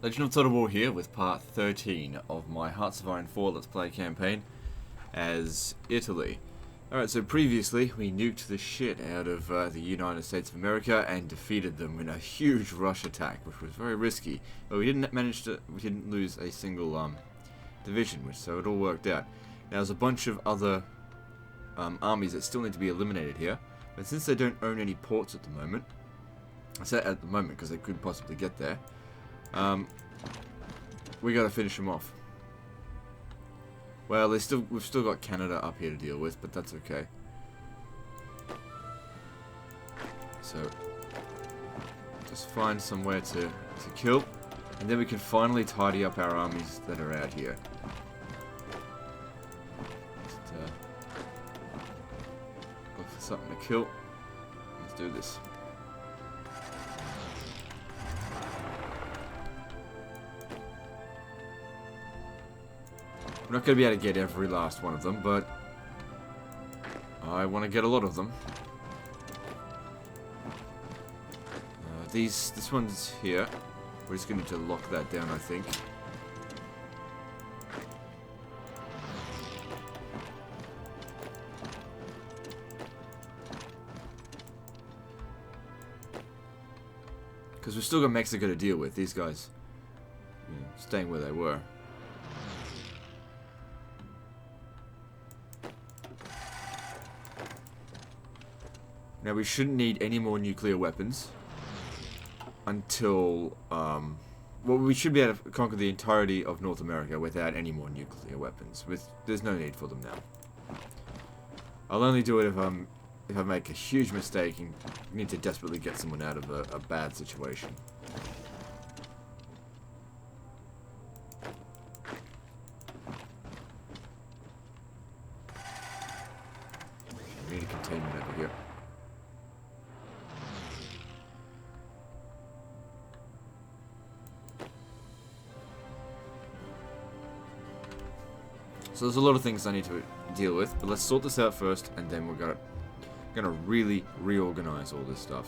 Legend of Total War here with part 13 of my Hearts of Iron 4 Let's Play campaign as Italy. Alright, so previously we nuked the shit out of the United States of America and defeated them in a huge rush attack, which was very risky. But we didn't lose a single division, so it all worked out. Now there's a bunch of other armies that still need to be eliminated here, but since they don't own any ports at the moment, I say at the moment because they could possibly get there, we gotta finish them off. Well, we've still got Canada up here to deal with, but that's okay. So, just find somewhere to kill, and then we can finally tidy up our armies that are out here. Just, look for something to kill. Let's do this. I'm not going to be able to get every last one of them, but I want to get a lot of them. This one's here. We're just going to need to lock that down, I think. Because we've still got Mexico to deal with. These guys, staying where they were. Now we shouldn't need any more nuclear weapons until, well, we should be able to conquer the entirety of North America without any more nuclear weapons. There's no need for them now. I'll only do it if I make a huge mistake and need to desperately get someone out of a bad situation. We need a containment over here. So there's a lot of things I need to deal with, but let's sort this out first, and then we're gonna really reorganize all this stuff.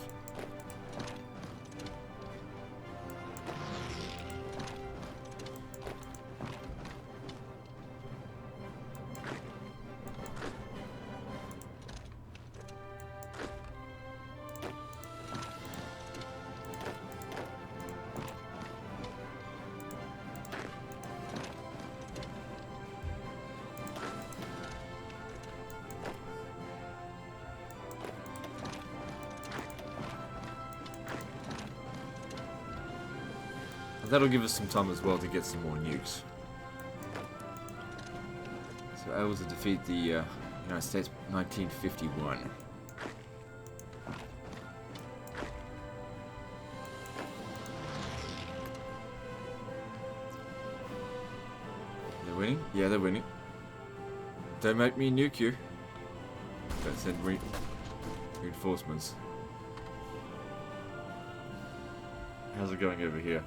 That'll give us some time as well to get some more nukes. So able to defeat the United States 1951. They're winning? Yeah, they're winning. Don't make me nuke you. Don't send reinforcements. How's it going over here?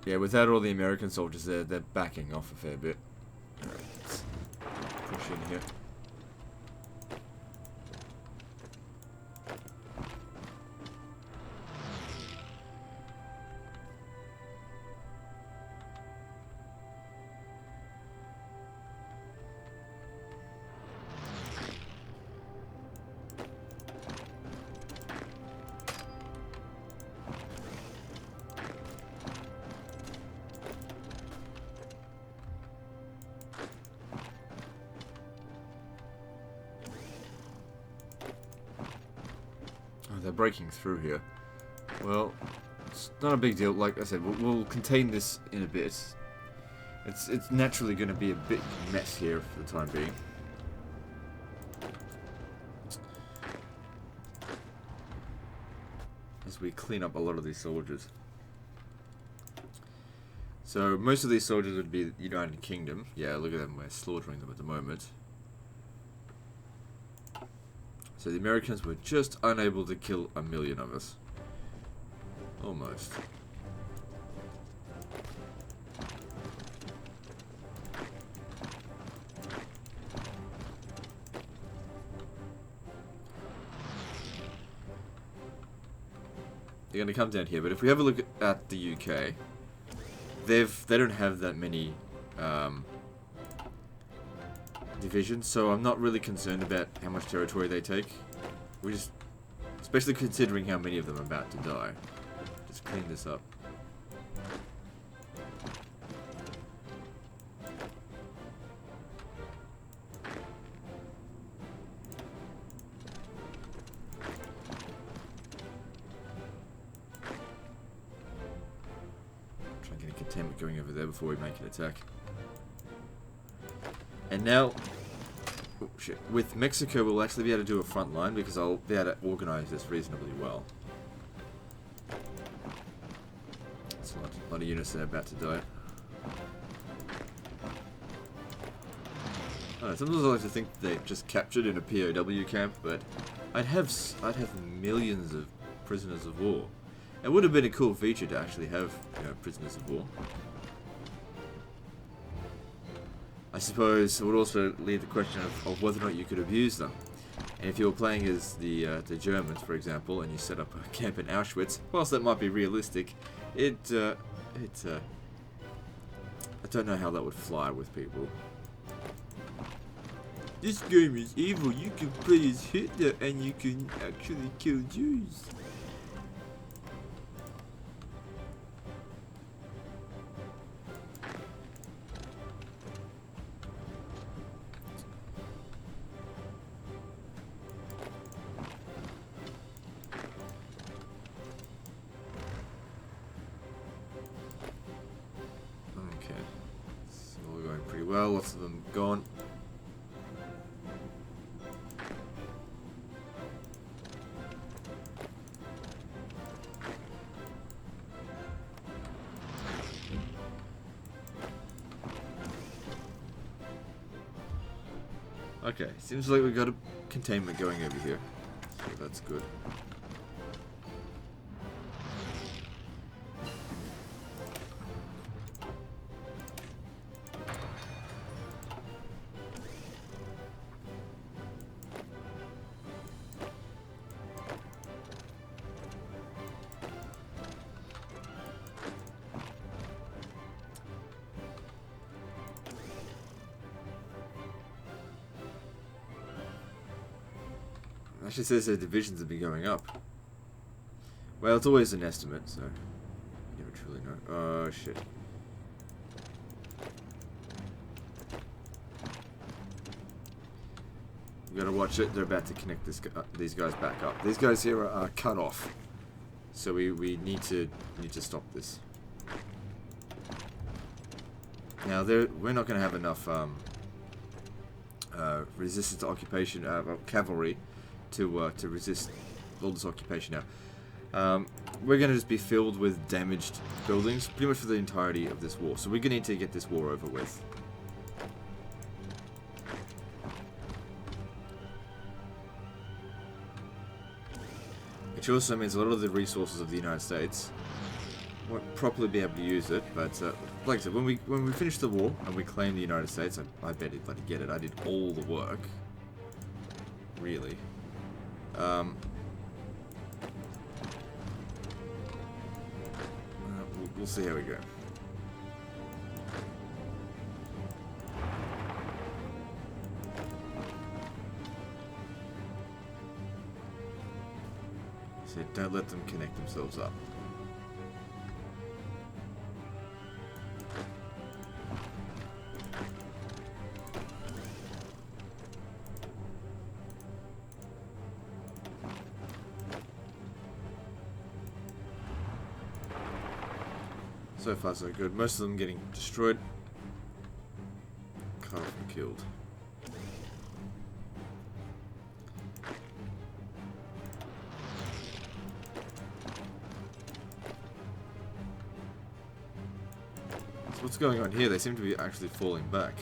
Yeah, without all the American soldiers there, they're backing off a fair bit. Alright, let's push in here. They're breaking through here. Well, it's not a big deal. Like I said, we'll contain this in a bit. It's naturally going to be a big mess here for the time being. As we clean up a lot of these soldiers. So most of these soldiers would be the United Kingdom. Yeah, look at them. We're slaughtering them at the moment. So the Americans were just unable to kill 1 million of us. Almost. they're going to come down here. But if we have a look at the UK, they don't have that many divisions, so I'm not really concerned about how much territory they take. We just, especially considering how many of them are about to die. Just clean this up. Try and get a containment going over there before we make an attack. And now, oh shit, with Mexico we'll actually be able to do a front line because I'll be able to organize this reasonably well. That's a lot of units that are about to die. I don't know, sometimes I like to think they're just captured in a POW camp, but I'd have millions of prisoners of war. It would have been a cool feature to actually have, you know, prisoners of war. I suppose it would also leave the question of whether or not you could abuse them. And if you were playing as the Germans, for example, and you set up a camp in Auschwitz, whilst that might be realistic, I don't know how that would fly with people. This game is evil. You can play as Hitler and you can actually kill Jews. Well, lots of them gone. Okay, seems like we've got a containment going over here, so that's good. Actually says their divisions have been going up. Well, it's always an estimate, so you never truly know. Oh shit. You gotta watch it. They're about to connect these guys back up. These guys here are cut off, so we need to stop this. Now we're not gonna have enough resistance to occupation cavalry to resist all this occupation now. We're going to just be filled with damaged buildings pretty much for the entirety of this war. So we're going to need to get this war over with. Which also means a lot of the resources of the United States won't properly be able to use it. But like I said, when we finish the war and we claim the United States, I bet it bloody get it. I did all the work. Really. We'll see how we go. So don't let them connect themselves up. So far so good. Most of them getting destroyed. Cut off and killed. So what's going on here? They seem to be actually falling back.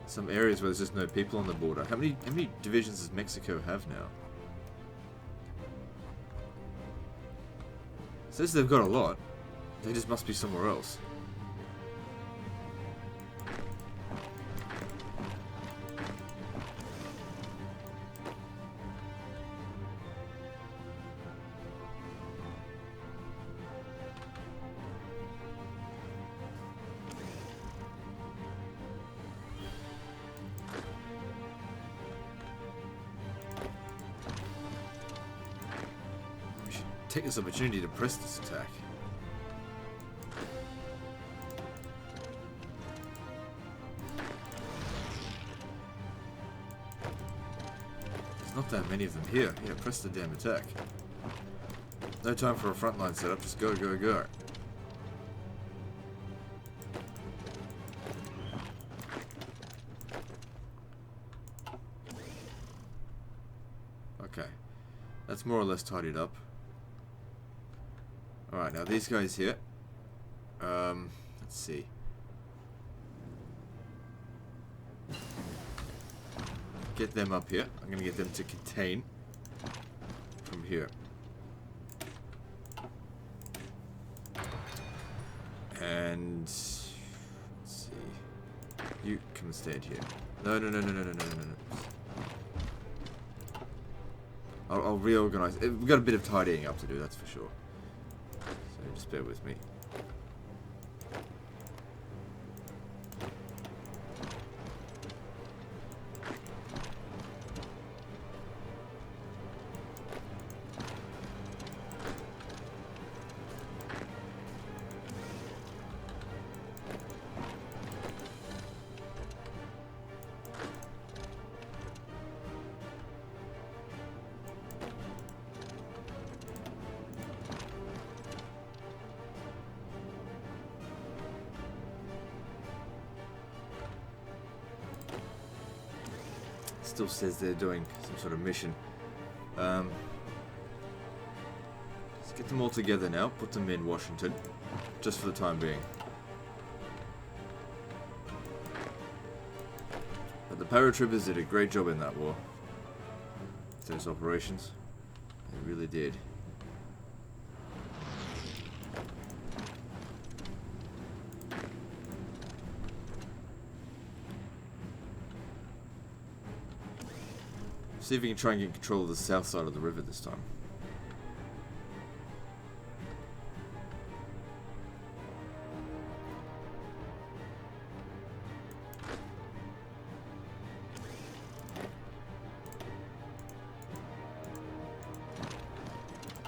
Some areas where there's just no people on the border. How many divisions does Mexico have now? It says they've got a lot. They just must be somewhere else. take this opportunity to press this attack. There's not that many of them here. Yeah, press the damn attack. No time for a frontline setup, just go, go, go. Okay. That's more or less tidied up. Alright, now these guys here. Let's see. Get them up here. I'm going to get them to contain from here. And let's see. You come and stand here. No, no, no, no, no, no, no, no, no. I'll reorganize. We've got a bit of tidying up to do, that's for sure. So just bear with me. Still says they're doing some sort of mission. Let's get them all together now. Put them in Washington, just for the time being. But the paratroopers did a great job in that war. Those operations, they really did. See if we can try and get control of the south side of the river this time.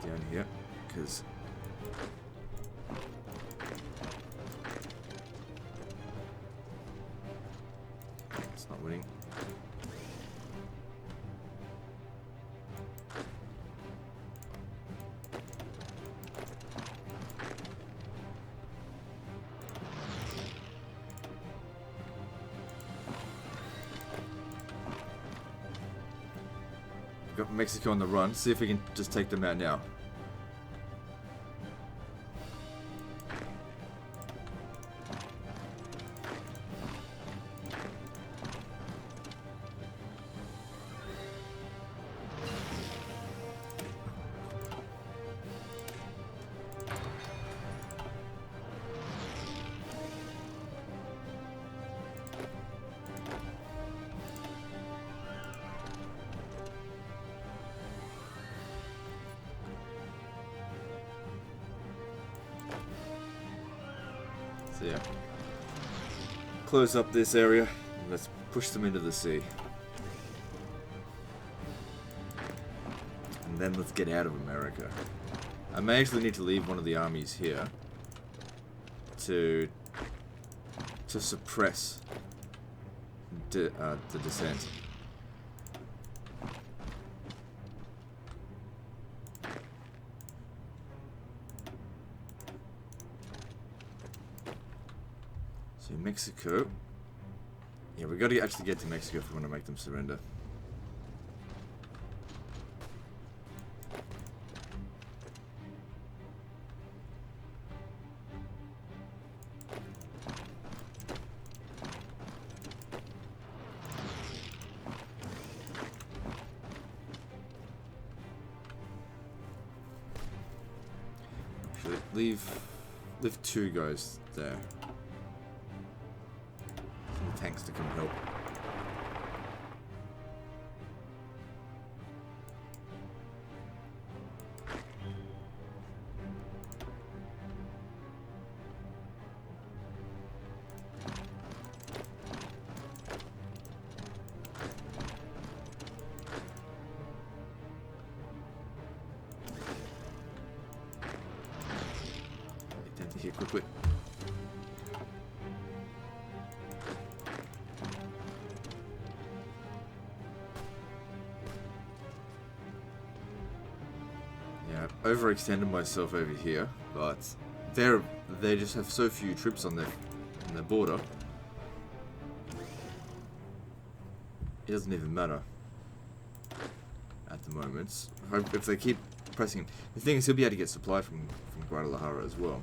Down here, because it's not winning. Got Mexico on the run. See if we can just take them out now. So yeah, close up this area and let's push them into the sea. And then let's get out of America. I may actually need to leave one of the armies here to suppress the descent. So Mexico. Yeah, we got to actually get to Mexico if we want to make them surrender. Actually, leave two guys there. Tanks to come help. here quickly. Yeah, I've overextended myself over here, but they just have so few troops on their border. It doesn't even matter at the moment. Hope if they keep pressing. The thing is, he'll be able to get supply from Guadalajara as well.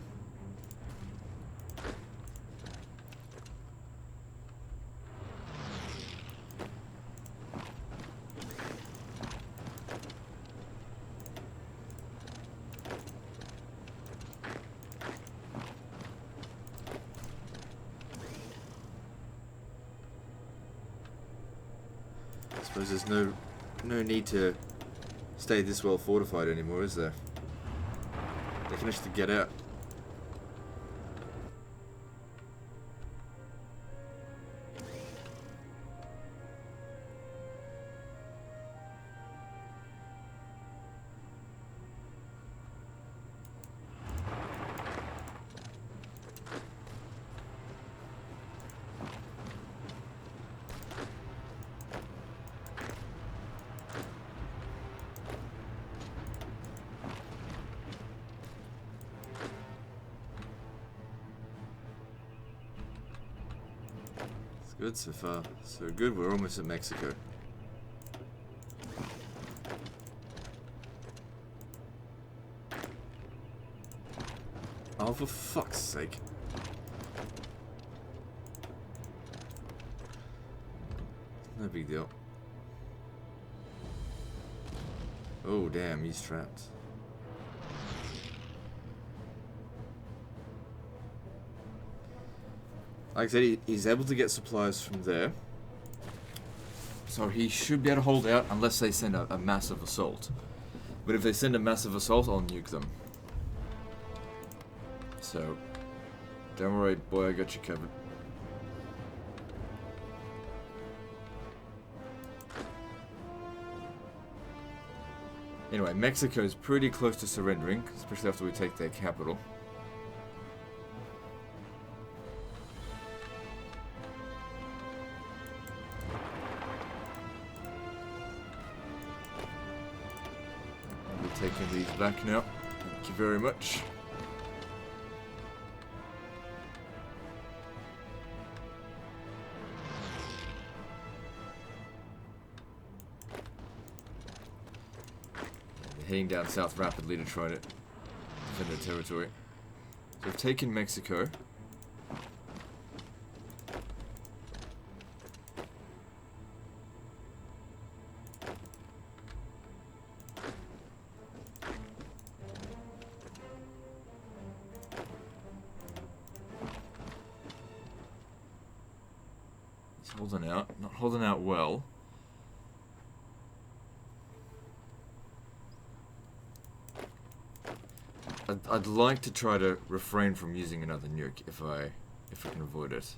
I suppose there's no need to stay this well fortified anymore, is there? They can actually get out. Good so far. So good, we're almost at Mexico. Oh, for fuck's sake. No big deal. Oh, damn, he's trapped. Like I said, he's able to get supplies from there. So he should be able to hold out unless they send a massive assault. But if they send a massive assault, I'll nuke them. So, don't worry, boy, I got you covered. Anyway, Mexico's pretty close to surrendering, especially after we take their capital. Taking these back now. Thank you very much. They're heading down south rapidly to try to defend their territory. So we've taken Mexico. Holding out, not holding out well. I'd like to try to refrain from using another nuke if I can avoid it.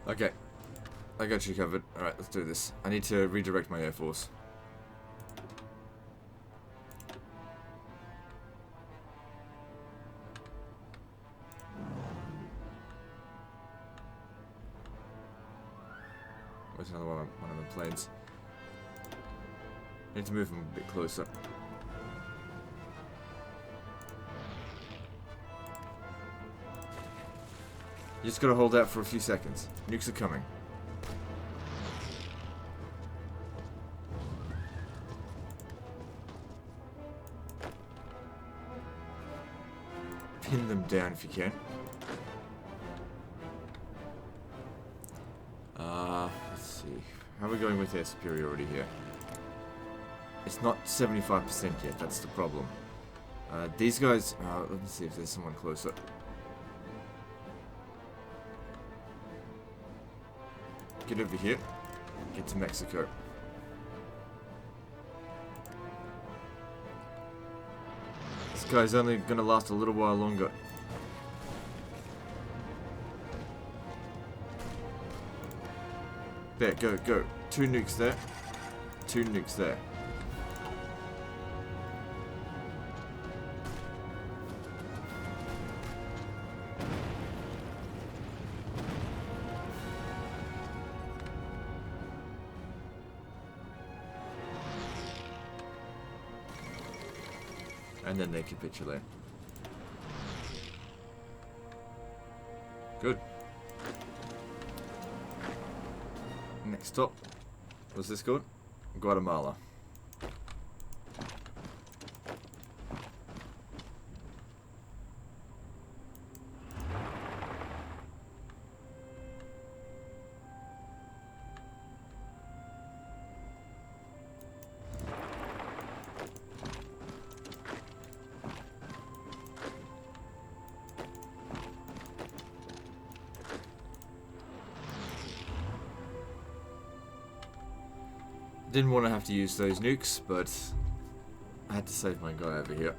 Okay, I got you covered. Alright, let's do this. I need to redirect my air force. Where's another one of the planes? I need to move them a bit closer. You just gotta hold out for a few seconds. Nukes are coming. Pin them down if you can. Let's see. How are we going with air superiority here? It's not 75% yet, that's the problem. These guys... let me see if there's someone closer. Get over here. Get to Mexico. This guy's only gonna last a little while longer. There, go, go. 2 nukes there. 2 nukes there. And then they capitulate. Good. Next stop. What's this called? Guatemala. Didn't want to have to use those nukes, but I had to save my guy over here.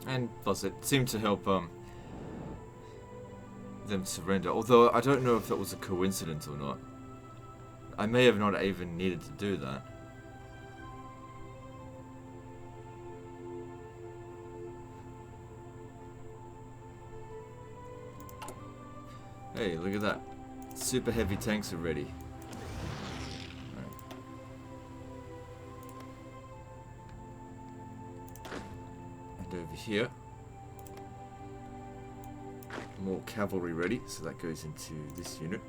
And plus it seemed to help them surrender. Although I don't know if that was a coincidence or not. I may have not even needed to do that. Hey, look at that. Super heavy tanks are ready. Right. And over here, more cavalry ready, so that goes into this unit.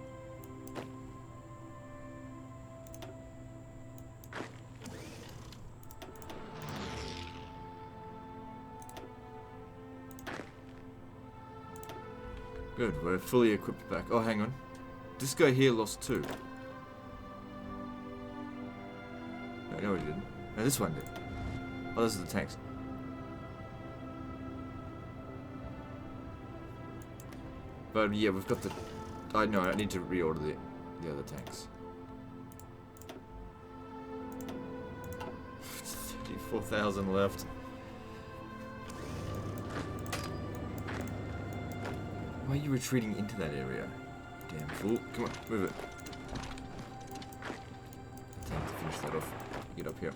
Good, we're fully equipped back. Oh, hang on. This guy here lost 2. No, he didn't. No, this one did. Oh, those are the tanks. But yeah, we've got the... I know, I need to reorder the other tanks. 34,000 left. Why are you retreating into that area? Damn fool. Come on, move it. Time to finish that off. Get up here.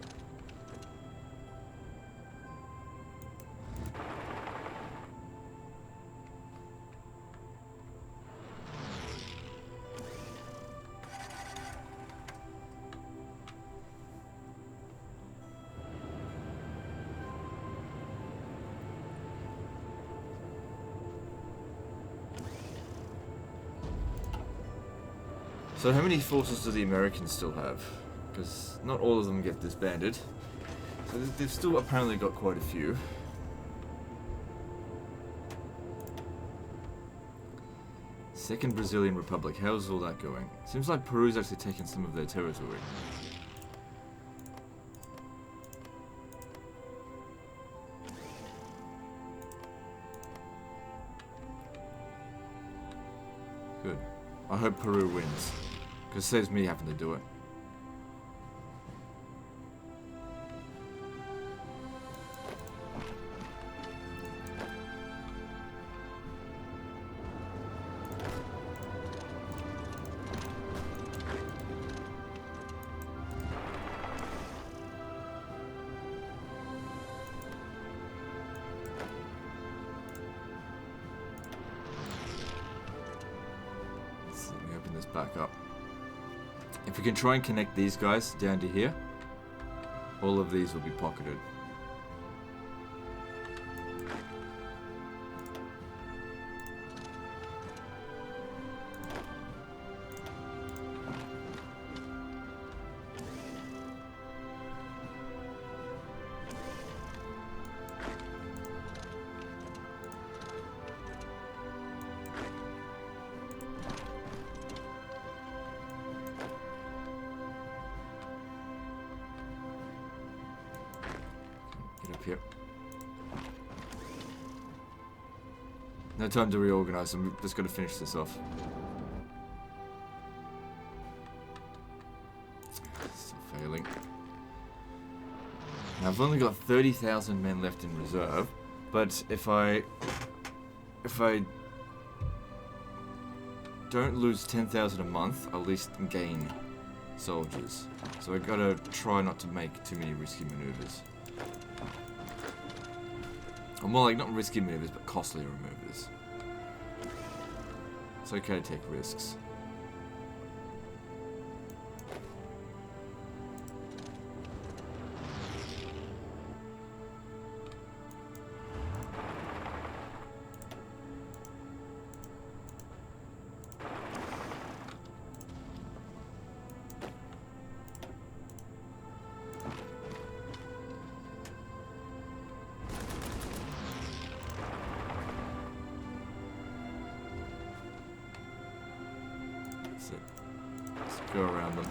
So how many forces do the Americans still have? Because not all of them get disbanded. So they've still apparently got quite a few. Second Brazilian Republic, how's all that going? Seems like Peru's actually taken some of their territory. Good. I hope Peru wins. Because it saves me having to do it. Let me open this back up. If we can try and connect these guys down to here, all of these will be pocketed. Get up here. No time to reorganize. I'm just going to finish this off. Still failing. Now, I've only got 30,000 men left in reserve, but if I don't lose 10,000 a month, I'll at least gain soldiers. So I gotta try not to make too many risky maneuvers. Or more like not risky maneuvers, but costly maneuvers. It's okay to take risks. Let's go around them.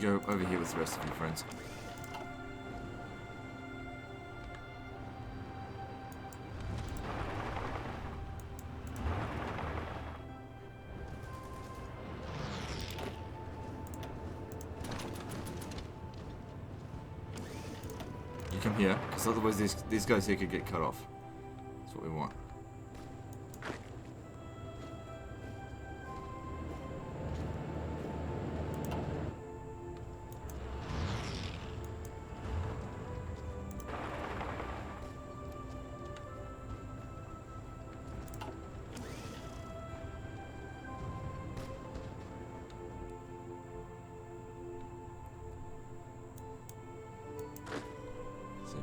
Go over here with the rest of your friends. Come here, because otherwise these guys here could get cut off. That's what we want.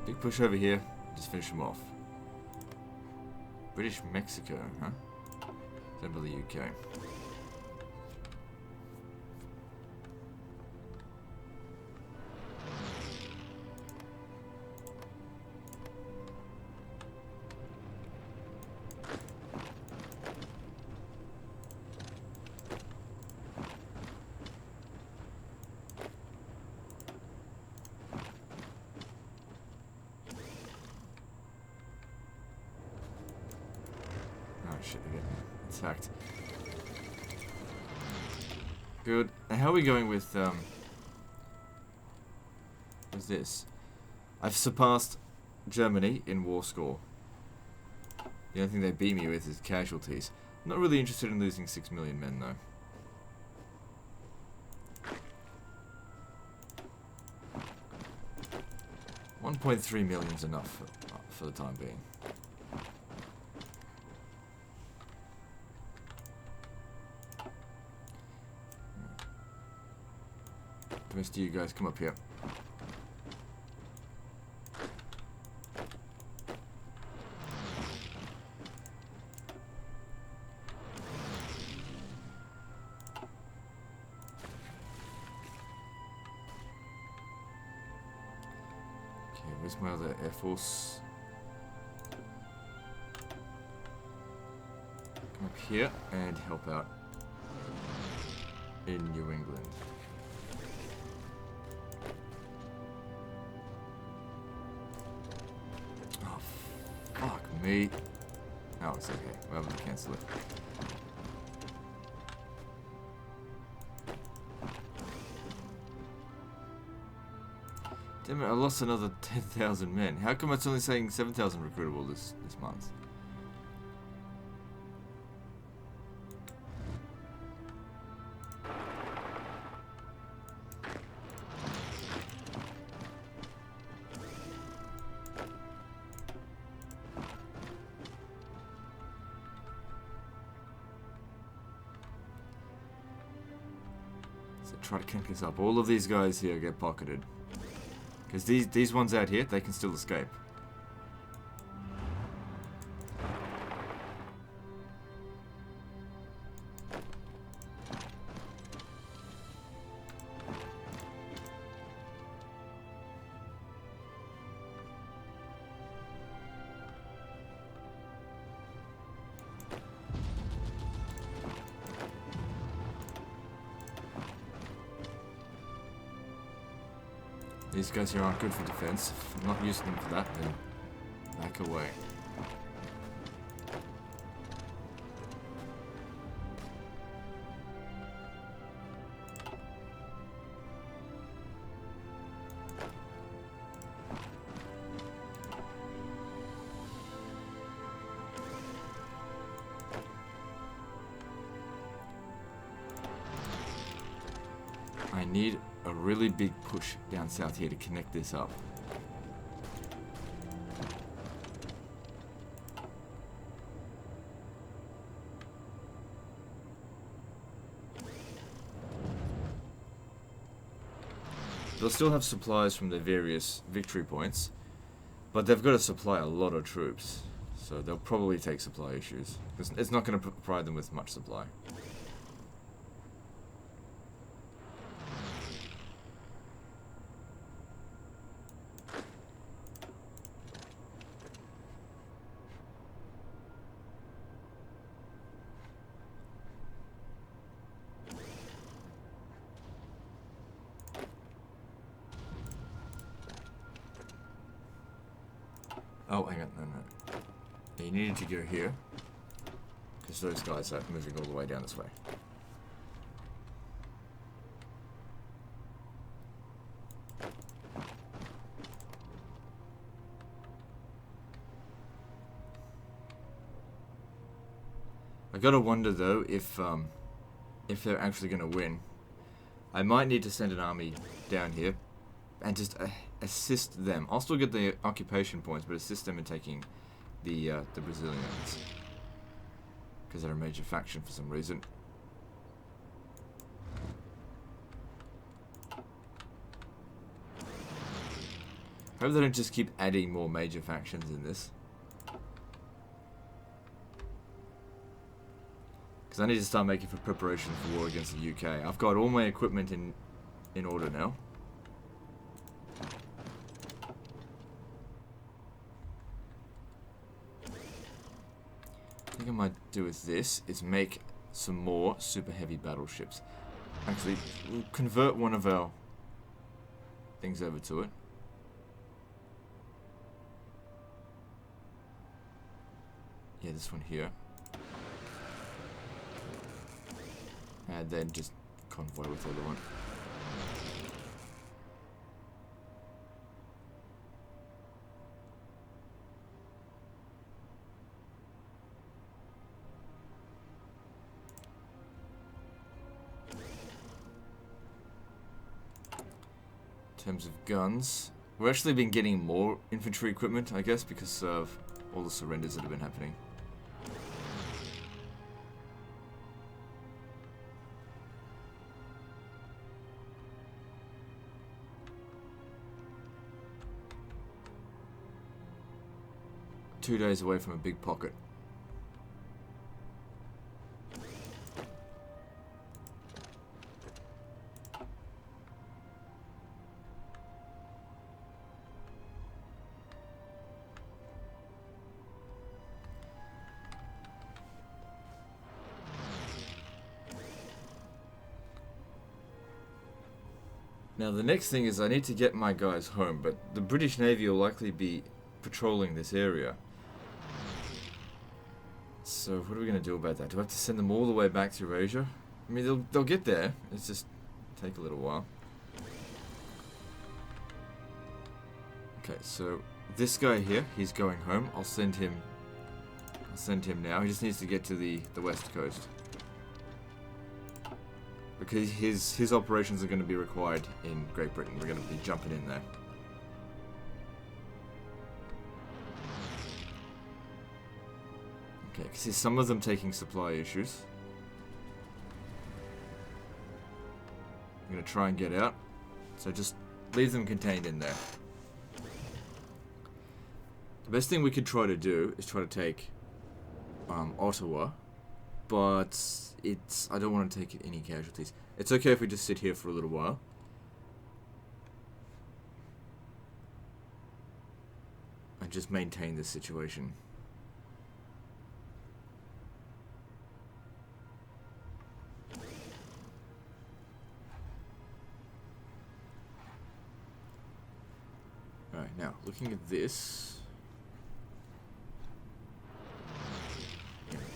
Big push over here, just finish them off. British Mexico, huh? Over the UK. Shit, they're getting attacked. Good. Now, how are we going with, what's this? I've surpassed Germany in war score. The only thing they beat me with is casualties. I'm not really interested in losing 6 million men, though. $1.3 million's enough for the time being. The rest of you guys come up here. Okay, where's my other Air Force? Come up here and help out in New England. Me. Oh, it's okay. We'll have to cancel it. Damn it, I lost another 10,000 men. How come it's only saying 7,000 recruitable this month? So try to crank this up. All of these guys here get pocketed. Because these ones out here, they can still escape. These guys here aren't good for defense. If I'm not using them for that, then back away. I need a really big push down south here to connect this up. They'll still have supplies from their various victory points, but they've got to supply a lot of troops, so they'll probably take supply issues. It's not going to provide them with much supply. Oh, hang on, no. Yeah, you needed to go here, because those guys are moving all the way down this way. I gotta wonder though if they're actually gonna win. I might need to send an army down here and just assist them. I'll still get the occupation points, but assist them in taking the Brazilians, because they're a major faction for some reason. I hope they don't just keep adding more major factions in this, because I need to start making for preparation for war against the UK. I've got all my equipment in order now. I think I might do with this is make some more super heavy battleships. Actually, we'll convert one of our things over to it. Yeah, this one here. And then just convoy with the other one. In terms of guns, we've actually been getting more infantry equipment, I guess, because of all the surrenders that have been happening. Two days away from a big pocket. Now the next thing is I need to get my guys home, but the British Navy will likely be patrolling this area. So what are we going to do about that? Do I have to send them all the way back to Eurasia? I mean, they'll get there. It's just take a little while. Okay, so this guy here, he's going home. I'll send him now. He just needs to get to the west coast, because his operations are going to be required in Great Britain. We're going to be jumping in there. Okay, because there's some of them taking supply issues. I'm going to try and get out, so just leave them contained in there. The best thing we could try to do is try to take Ottawa, but I don't want to take any casualties. It's okay if we just sit here for a little while. And just maintain this situation. Now, looking at this.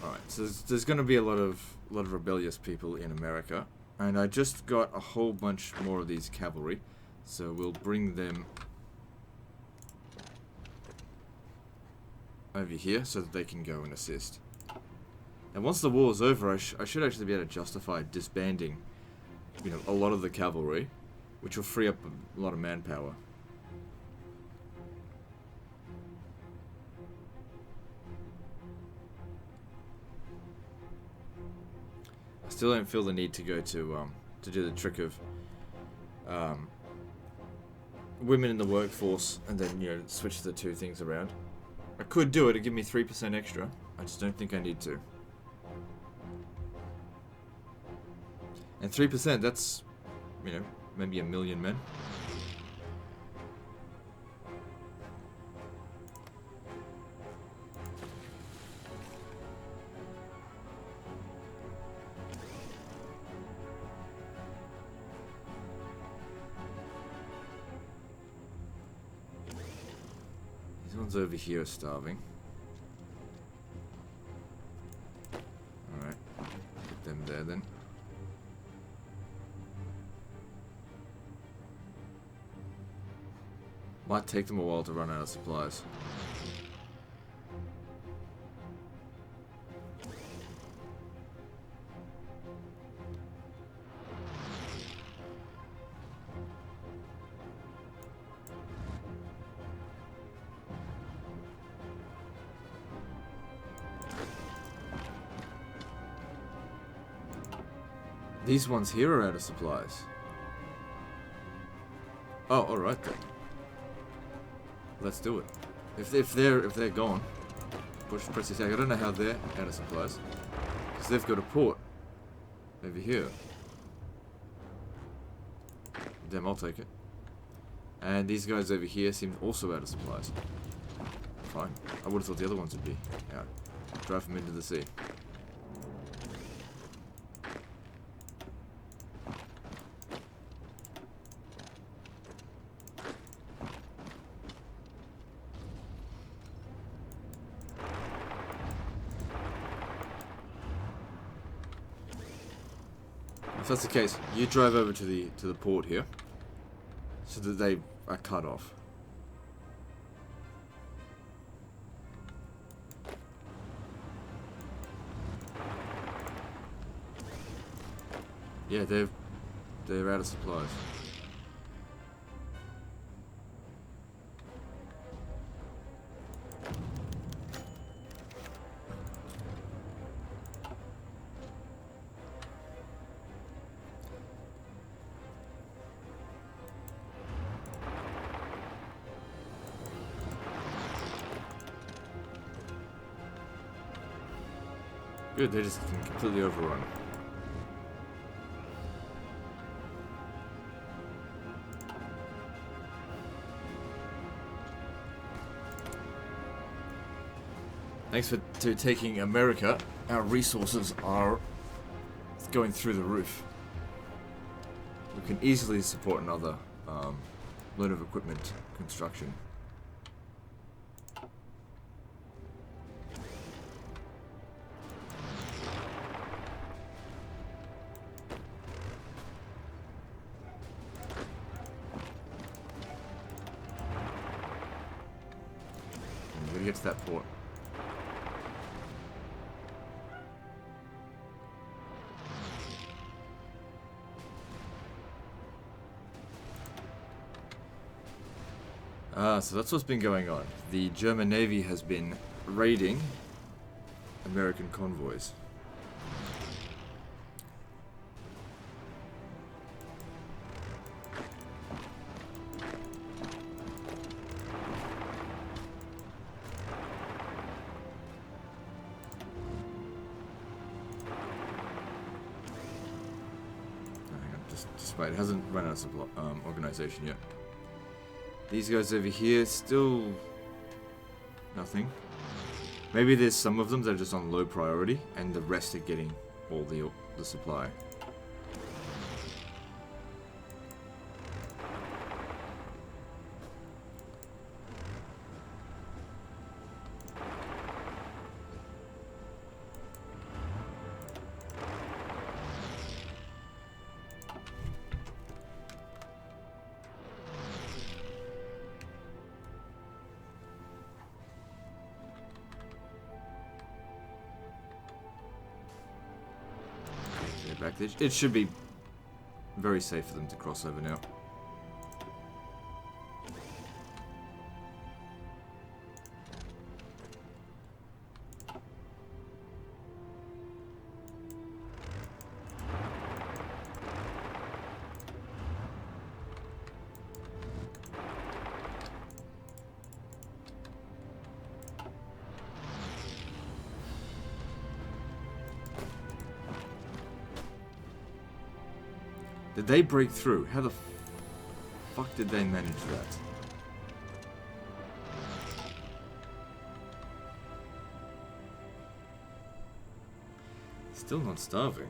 Alright, so there's going to be a lot of rebellious people in America. And I just got a whole bunch more of these cavalry. So we'll bring them over here so that they can go and assist. And once the war is over, I should actually be able to justify disbanding, you know, a lot of the cavalry, which will free up a lot of manpower. I still don't feel the need to go to do the trick of women in the workforce and then, you know, switch the two things around. I could do it to give me 3% extra. I just don't think I need to. And 3%, that's, you know, maybe 1 million men. These ones over here are starving. Alright, put them there then. Might take them a while to run out of supplies. These ones here are out of supplies. Oh, alright then. Let's do it. If they're gone, press this. I don't know how they're out of supplies, because they've got a port over here. Damn, I'll take it. And these guys over here seem also out of supplies. Fine. I would have thought the other ones would be out. Drive them into the sea. If that's the case, you drive over to the port here, so that they are cut off. Yeah, they're out of supplies. Good, they just completely overrun. Thanks for taking America. Our resources are going through the roof. We can easily support another load of equipment construction. I'm gonna get to that port. So that's what's been going on. The German Navy has been raiding American convoys. Hang on, just wait. It hasn't run out of supply, organization yet. These guys over here, still nothing. Maybe there's some of them that are just on low priority, and the rest are getting all the supply. back. It should be very safe for them to cross over now. Did they break through? How the fuck did they manage that? Still not starving.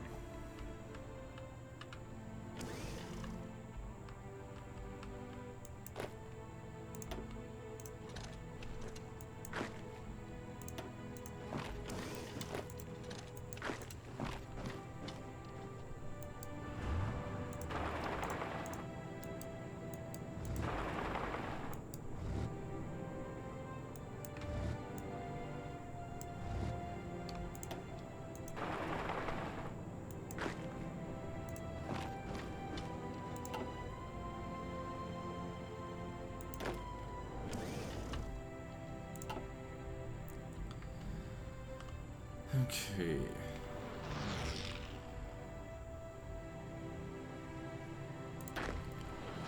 Okay.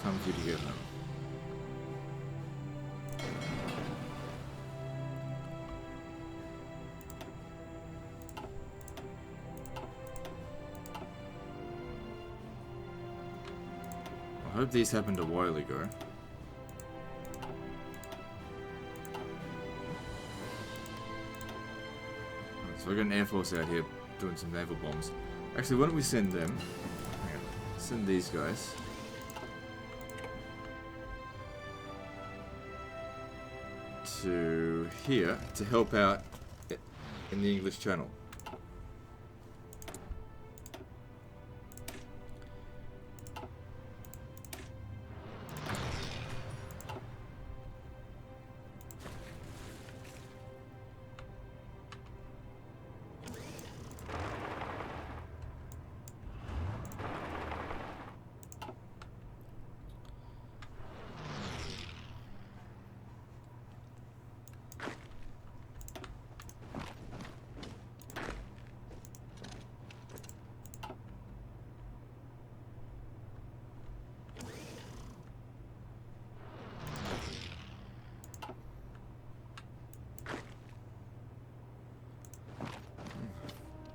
Time for you to get home. I hope these happened a while ago. So we got an Air Force out here doing some naval bombs. Actually, why don't we send them? Hang on. Send these guys. To here to help out in the English Channel.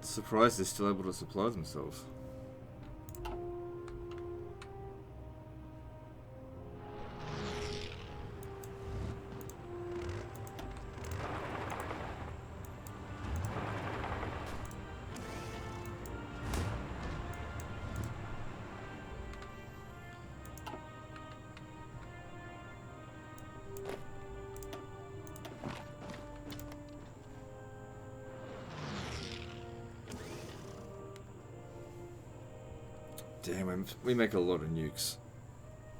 Surprised they're still able to supply themselves. Damn, we make a lot of nukes.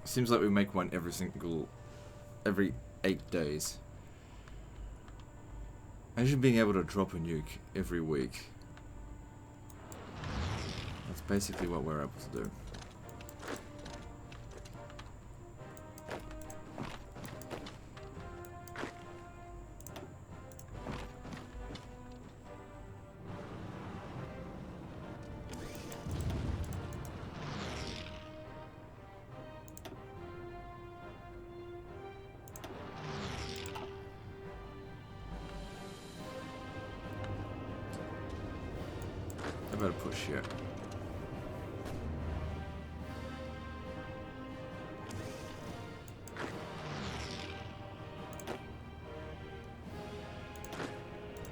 Seems like we make one every 8 days. Imagine being able to drop a nuke every week. That's basically what we're able to do. I better push here.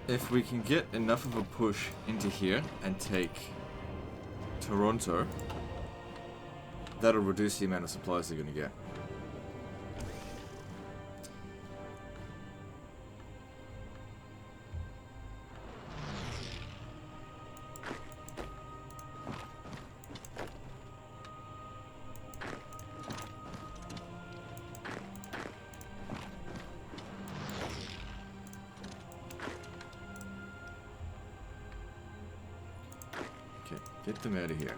If we can get enough of a push into here and take Toronto, that'll reduce the amount of supplies they're going to get. Get them out of here.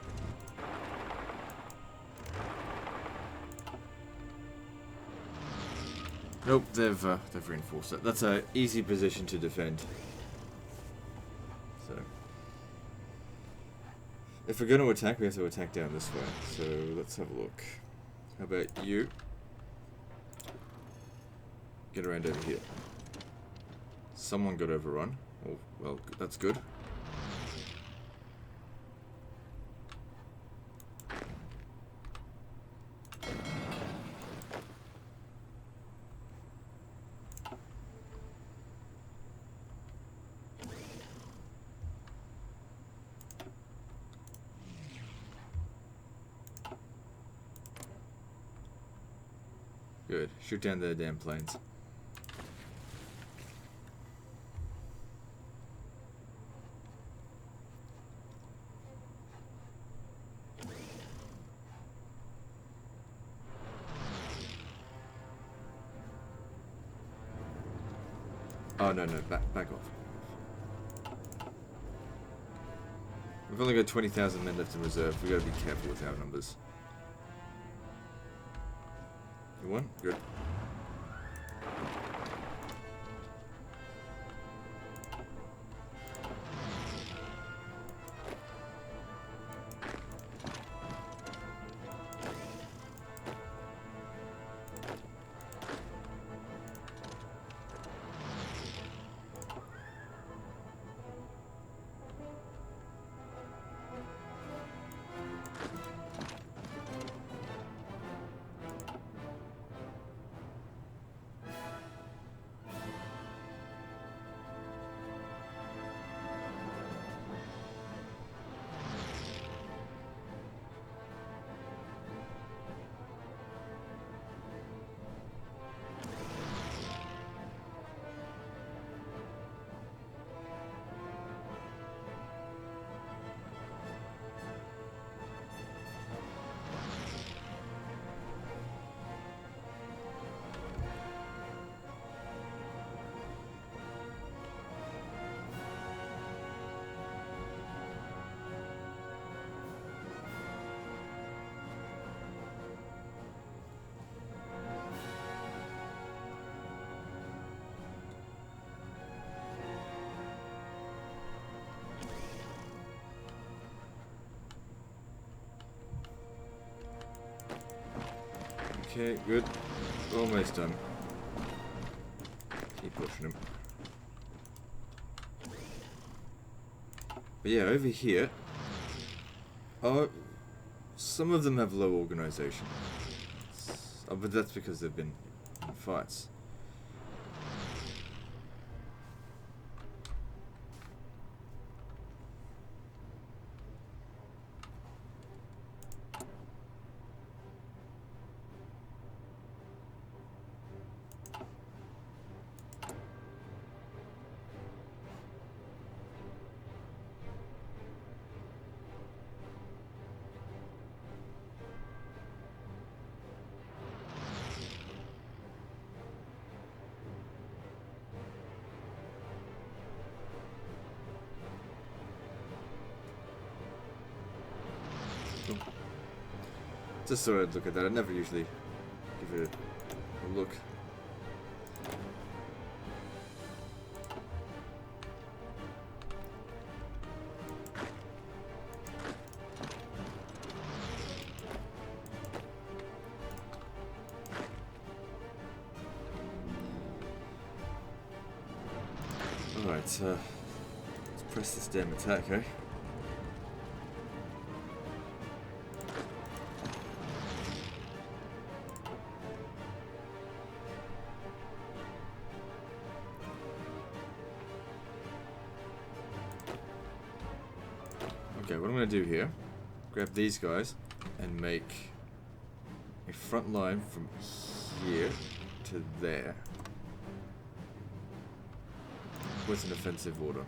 Nope, they've reinforced it. That's an easy position to defend. So, if we're going to attack, we have to attack down this way. So let's have a look. How about you? Get around over here. Someone got overrun. Oh, well, that's good. Good. Shoot down the damn planes. Oh, no, back off. We've only got 20,000 men left in reserve. We've got to be careful with our numbers. You won? Good. Okay, good. Almost done. Keep pushing him. But yeah, over here... Oh, some of them have low organization. Oh, but that's because they've been in fights. Just thought I'd look at that. I never usually give it a look. Alright, let's press this damn attack, eh? Okay, what I'm going to do here, grab these guys and make a front line from here to there with an offensive order. Are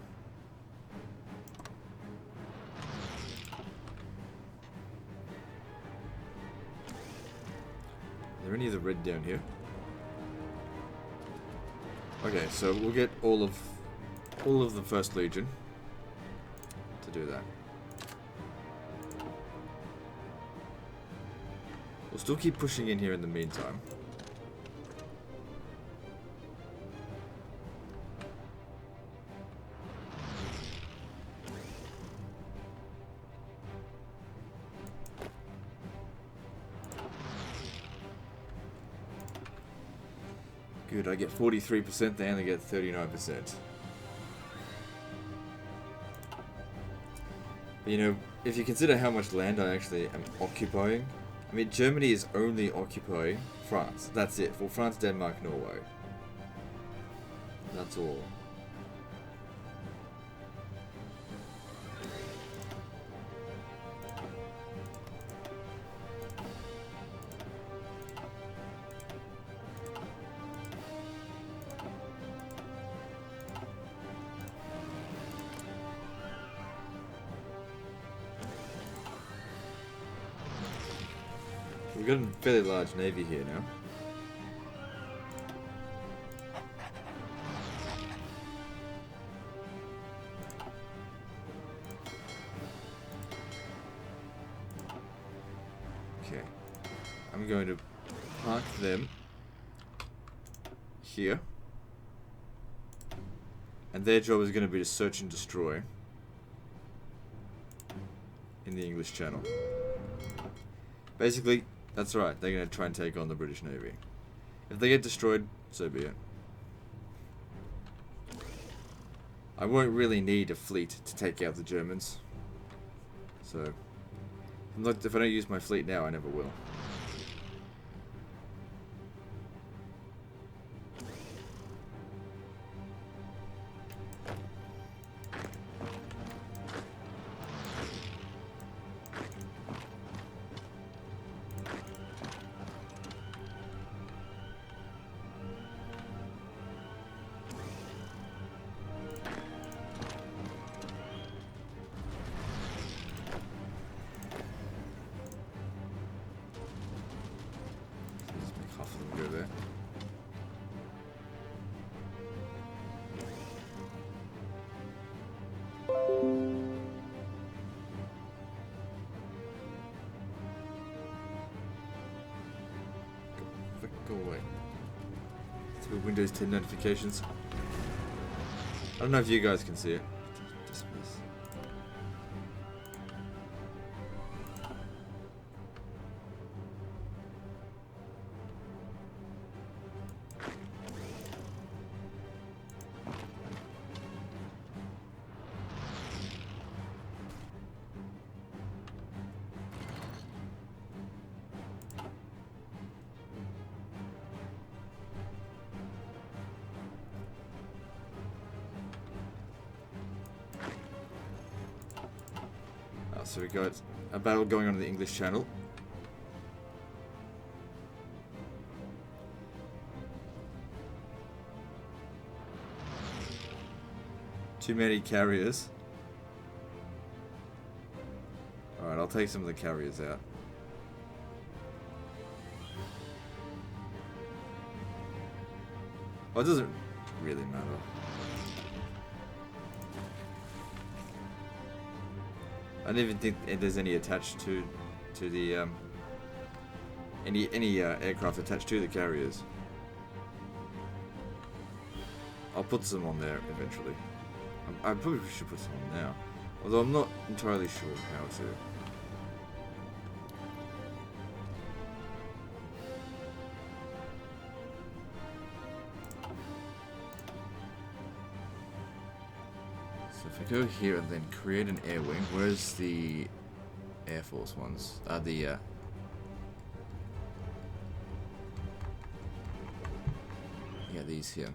there any of the red down here? Okay, so we'll get all of the 1st Legion to do that. We'll still keep pushing in here in the meantime. Good, I get 43%, they only get 39%. But, you know, if you consider how much land I actually am occupying, I mean, Germany is only occupying France. That's it. For France, Denmark, Norway. That's all. We've got a fairly large navy here now. Okay. I'm going to park them here. And their job is going to be to search and destroy in the English Channel. Basically, that's right, they're going to try and take on the British Navy. If they get destroyed, so be it. I won't really need a fleet to take out the Germans. So, if I don't use my fleet now, I never will. Go there. Go away. Through Windows 10 notifications. I don't know if you guys can see it. Dismiss. So we got a battle going on in the English Channel. Too many carriers. Alright, I'll take some of the carriers out. Well, it doesn't really matter. I don't even think there's any attached to the any aircraft attached to the carriers. I'll put some on there eventually. I probably should put some on now, although I'm not entirely sure how to. So if I go here and then create an air wing, where's the Air Force ones? Yeah, these here.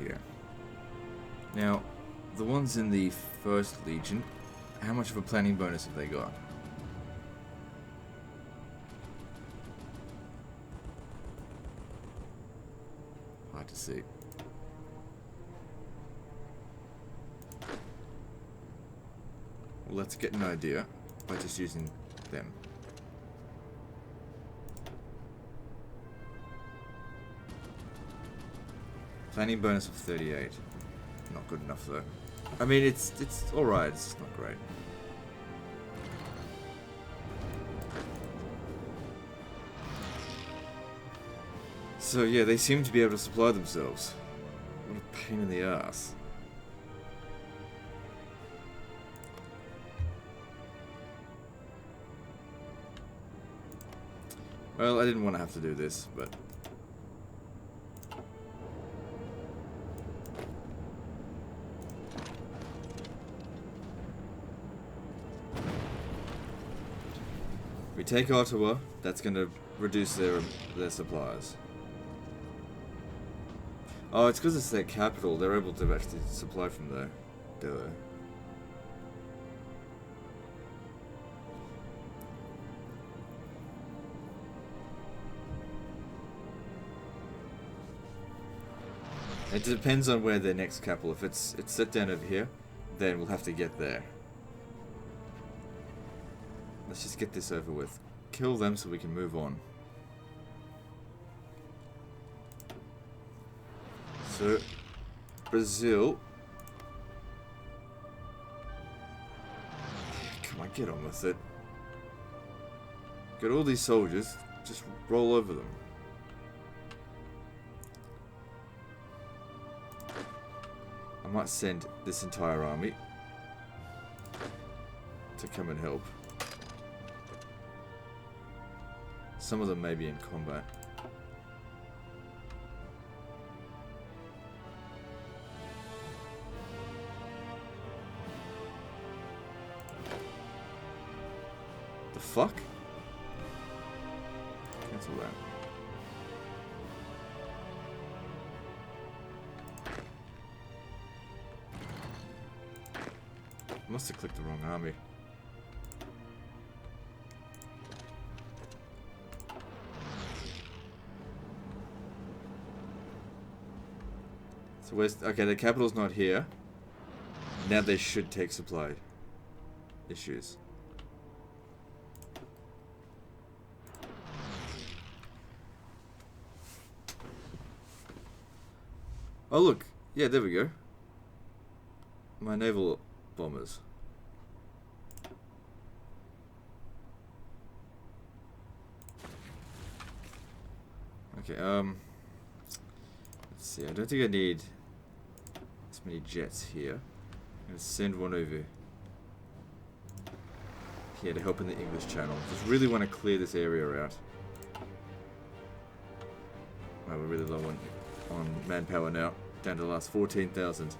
here. Now, the ones in the 1st Legion, how much of a planning bonus have they got? Hard to see. Well, let's get an idea by just using them. Planning bonus of 38. Not good enough though. I mean, it's alright, it's not great. So yeah, they seem to be able to supply themselves. What a pain in the ass. Well, I didn't want to have to do this, but... we take Ottawa, that's going to reduce their supplies. Oh, it's because it's their capital. They're able to actually supply from there. Duh. It depends on where their next capital. If it's set down over here, then we'll have to get there. Let's just get this over with. Kill them so we can move on. So, Brazil. Come on, get on with it. Get all these soldiers, just roll over them. I might send this entire army to come and help. Some of them may be in combat. The fuck? Cancel that. I must have clicked the wrong army. So where's... okay, the capital's not here. Now they should take supply issues. Oh look, yeah, there we go. My naval bombers. Okay, let's see, I don't think I need as many jets here. I'm gonna send one over here to help in the English Channel. Just really want to clear this area out. Oh, we're really low on manpower now, down to the last 14,000.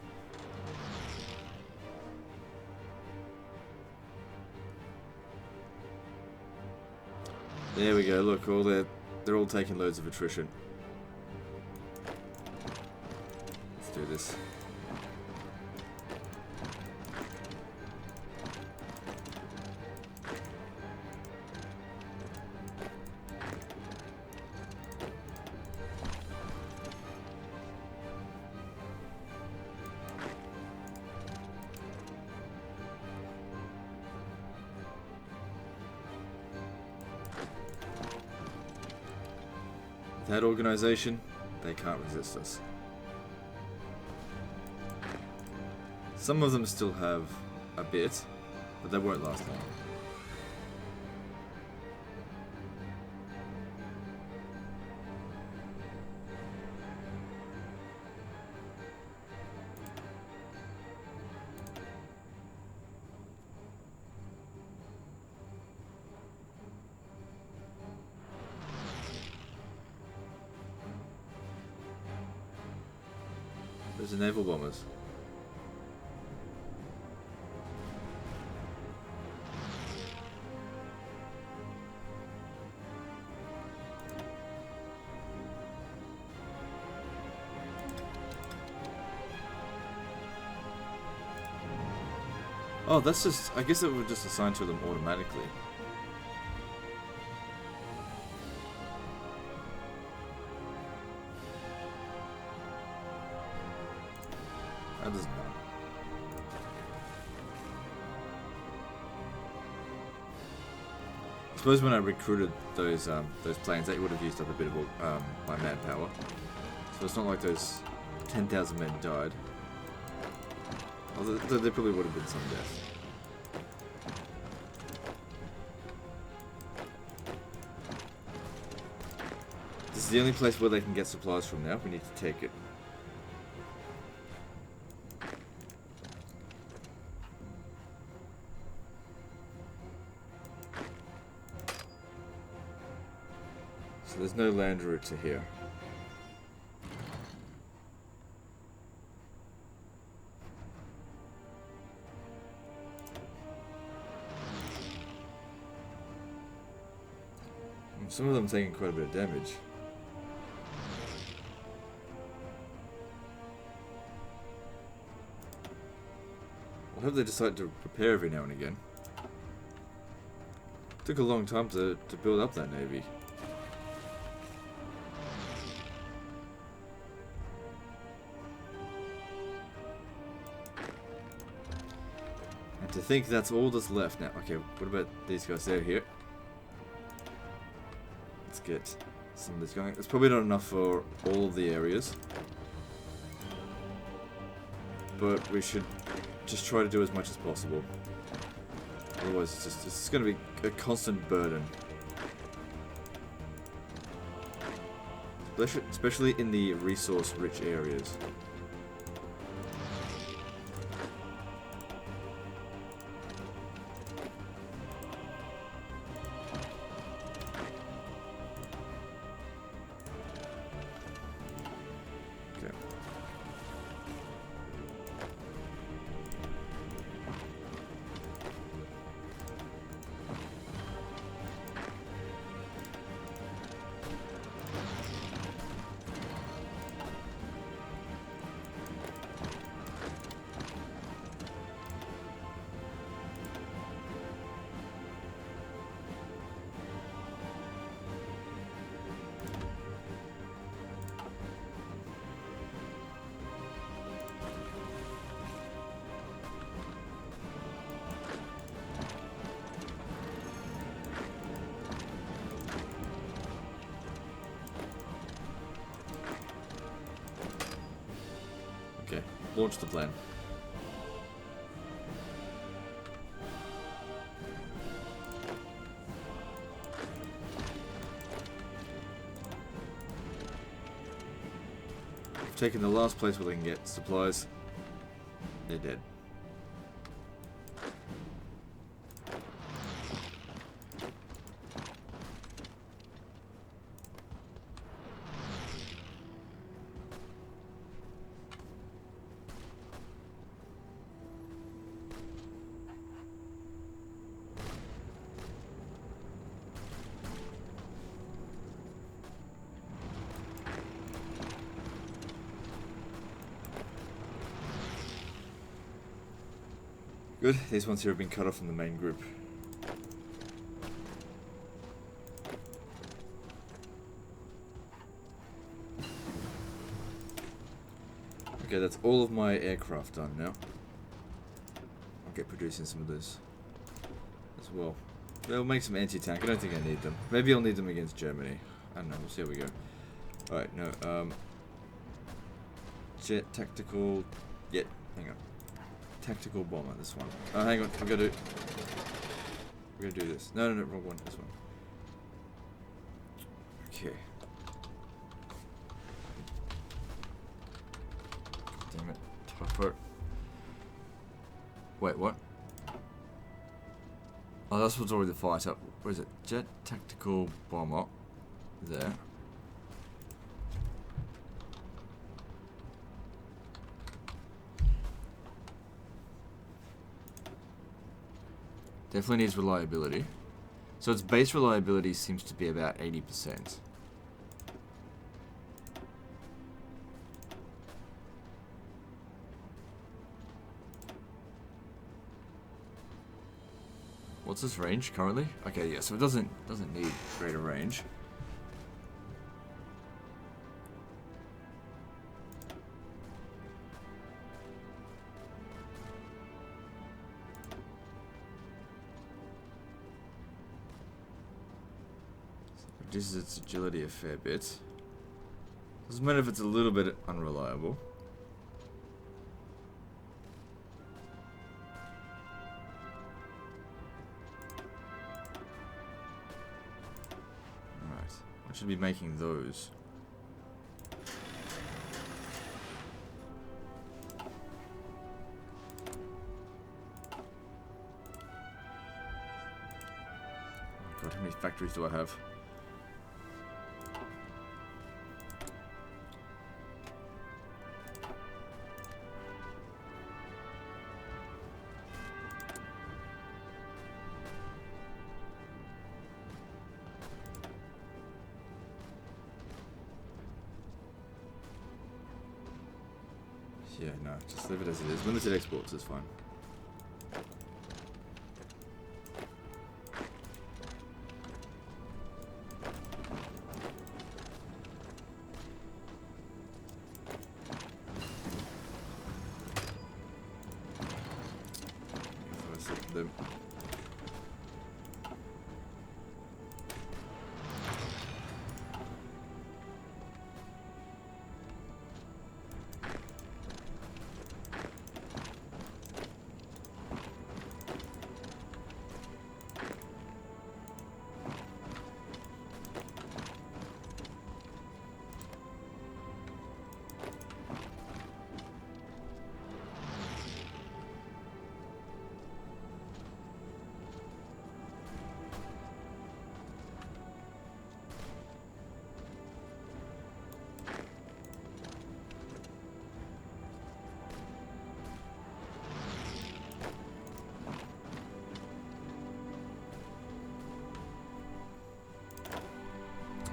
There we go, look, they're all taking loads of attrition. Let's do this. That organization, they can't resist us. Some of them still have a bit, but they won't last long. There's the naval bombers. Oh, that's just... I guess it would just assign to them automatically. That doesn't matter. I suppose when I recruited those planes, that would have used up a bit of my manpower. So it's not like those 10,000 men died. Although there probably would have been some deaths. This is the only place where they can get supplies from now. We need to take it. So there's no land route to here. Some of them taking quite a bit of damage. I hope they decide to prepare every now and again. Took a long time to build up that navy. And to think that's all that's left now. Okay, what about these guys there here? Let's get some of this going. It's probably not enough for all of the areas. But we should just try to do as much as possible. Otherwise it's going to be a constant burden. Especially in the resource-rich areas. Okay, launch the plan. We've taken the last place where they can get supplies. They're dead. Good, these ones here have been cut off from the main group. Okay, that's all of my aircraft done now. I'll get producing some of those as well. They'll make some anti-tank. I don't think I need them. Maybe I'll need them against Germany. I don't know, we'll see how we go. Alright, no, jet, tactical... Yeah, hang on. Tactical bomber, this one. Oh, hang on, we're gonna do this. No, wrong one, this one. Okay. Damn it, tougher. Wait, what? Oh, that's what's already the fighter. Where is it? Jet, tactical bomber. There. Definitely needs reliability. So its base reliability seems to be about 80%. What's this range currently? Okay, yeah, so it doesn't need greater range. Reduces its agility a fair bit. Doesn't matter if it's a little bit unreliable. Alright, I should be making those. God, how many factories do I have? Yeah, no, just leave it as it is. Limited exports is fine. If I set them.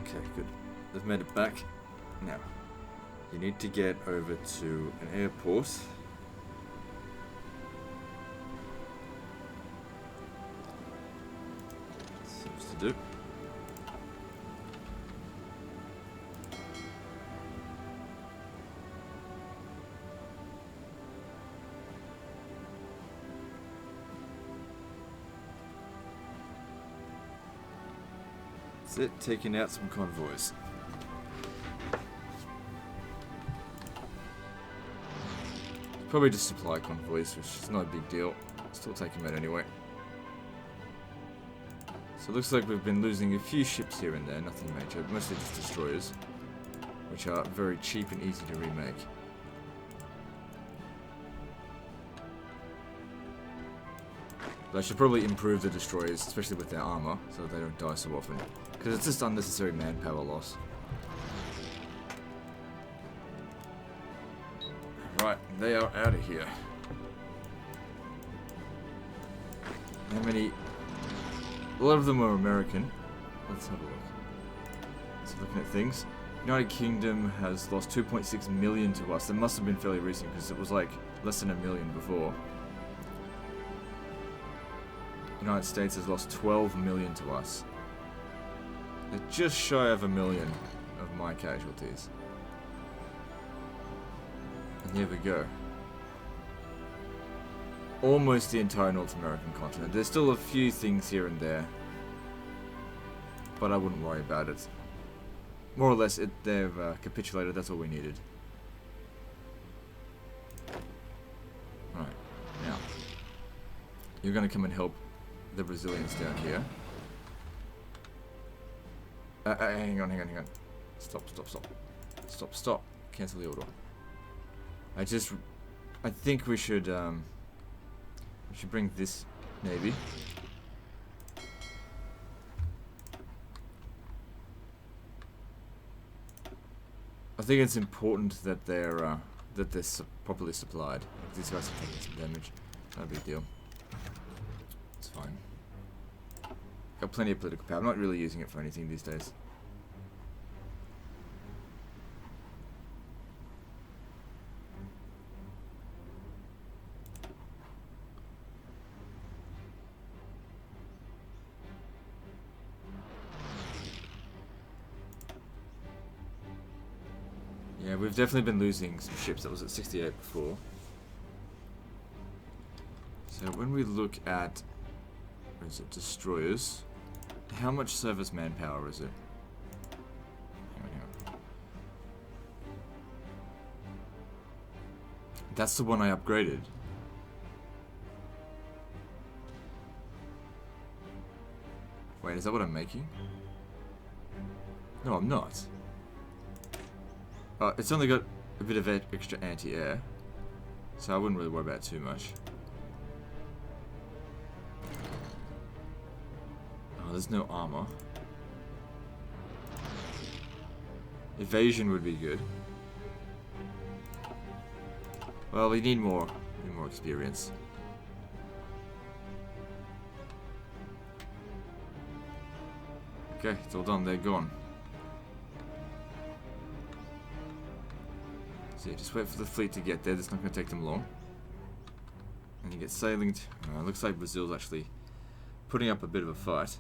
Okay, good. They've made it back. Now, you need to get over to an airport. Seems to do. That's it, taking out some convoys. Probably just supply convoys, which is not a big deal. Still take them out anyway. So it looks like we've been losing a few ships here and there, nothing major, mostly just destroyers, which are very cheap and easy to remake. But I should probably improve the destroyers, especially with their armor, so that they don't die so often. Because it's just unnecessary manpower loss. Right, they are out of here. How many? A lot of them are American. Let's have a look. So looking at things. United Kingdom has lost 2.6 million to us. That must have been fairly recent because it was like less than 1 million before. United States has lost 12 million to us. They're just shy of 1 million of my casualties. And here we go. Almost the entire North American continent. There's still a few things here and there, but I wouldn't worry about it. More or less, they've capitulated. That's all we needed. Alright, now you're going to come and help the Brazilians down here. Hang on. Stop. Cancel the order. I think we should bring this navy. I think it's important that they're properly supplied. These guys are taking some damage. Not a big deal. It's fine. Got plenty of political power. I'm not really using it for anything these days. Yeah, we've definitely been losing some ships. That was at 68 before. So when we look at, where is it, destroyers, how much service manpower is it? Hang on. That's the one I upgraded. Wait, is that what I'm making? No, I'm not. It's only got a bit of extra anti-air, so I wouldn't really worry about it too much. Oh, there's no armor. Evasion would be good. Well, we need more experience. Okay, it's all done. They're gone. So yeah, just wait for the fleet to get there. That's not going to take them long. And you get sailing. Looks like Brazil's actually putting up a bit of a fight.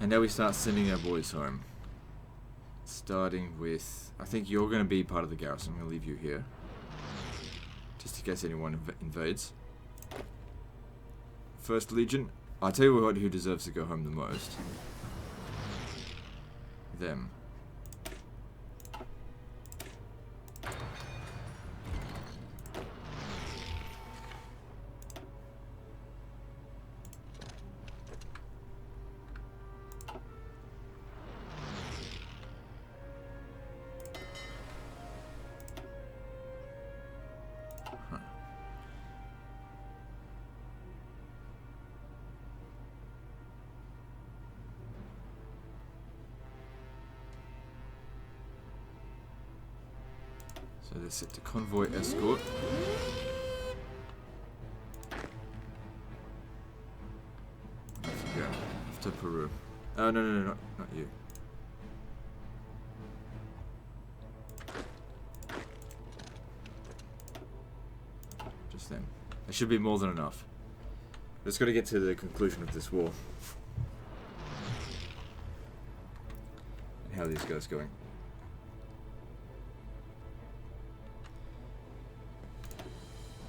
And now we start sending our boys home. Starting with, I think you're going to be part of the garrison. I'm going to leave you here. Just in case anyone invades. First Legion. I'll tell you what, who deserves to go home the most. Them. So they're set to convoy escort. Off you go. Off to Peru. Oh, no, not you. Just them. There should be more than enough. Let's got to get to the conclusion of this war. And how these guys going.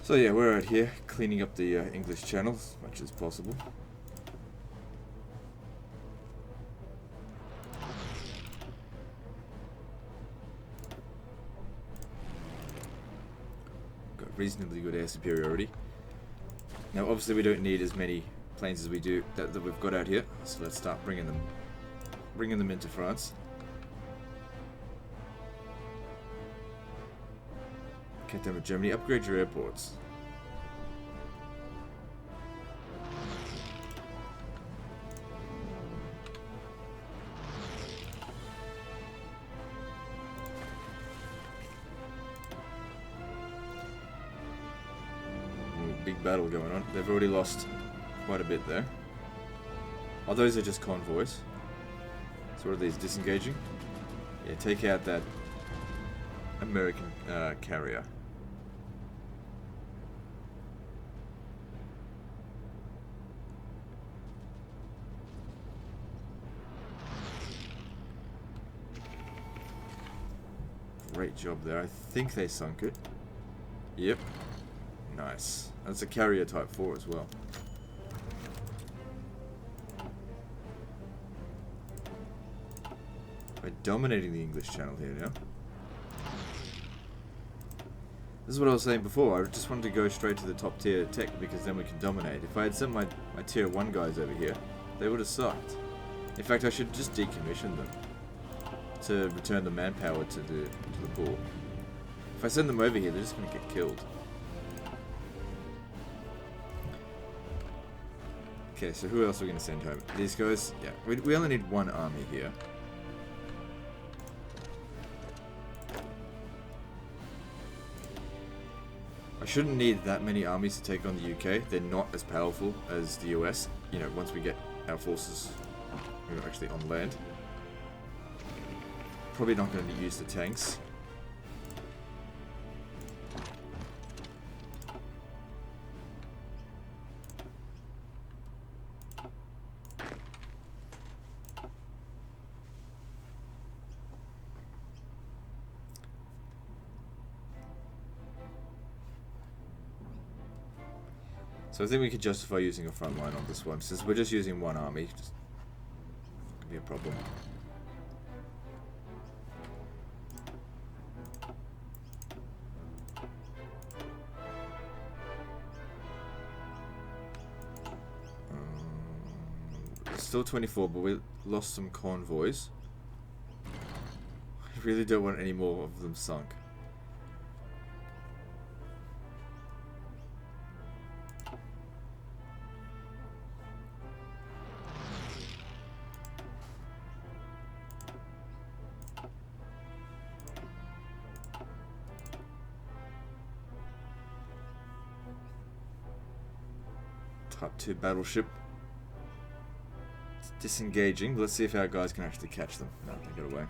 So yeah, we're out here cleaning up the English Channel as much as possible. Got reasonably good air superiority. Now obviously we don't need as many planes as we do that we've got out here, so let's start bringing them into France. Captain of Germany, upgrade your airports. Ooh, big battle going on. They've already lost quite a bit there. Oh, those are just convoys. So what are these, disengaging? Yeah, take out that American carrier. Great job there. I think they sunk it. Yep. Nice. That's a carrier type 4 as well. We're dominating the English Channel here now. This is what I was saying before. I just wanted to go straight to the top tier tech because then we can dominate. If I had sent my tier 1 guys over here, they would have sucked. In fact, I should just decommission them to return the manpower to the pool. If I send them over here, they're just going to get killed. Okay, so who else are we going to send home? These guys? Yeah, we only need one army here. I shouldn't need that many armies to take on the UK. They're not as powerful as the US, you know, once we get our forces actually on land. Probably not going to use the tanks. So I think we could justify using a front line on this one, since we're just using one army. Just could be a problem. Still 24, but we lost some convoys. I really don't want any more of them sunk. Type 2 battleship. It's disengaging. Let's see if our guys can actually catch them. No, they got away.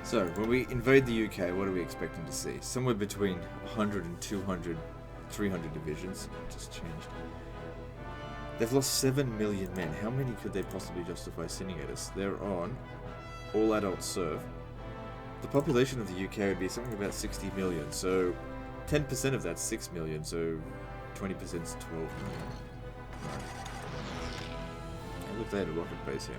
So, when we invade the UK, what are we expecting to see? Somewhere between 100 and 200, 300 divisions. It just changed. They've lost 7 million men. How many could they possibly justify sending at us? They're on all adults serve. The population of the UK would be something about 60 million, so 10% of that's 6 million, so 20% is 12 million. Right. Hey, look, they had a rocket base here.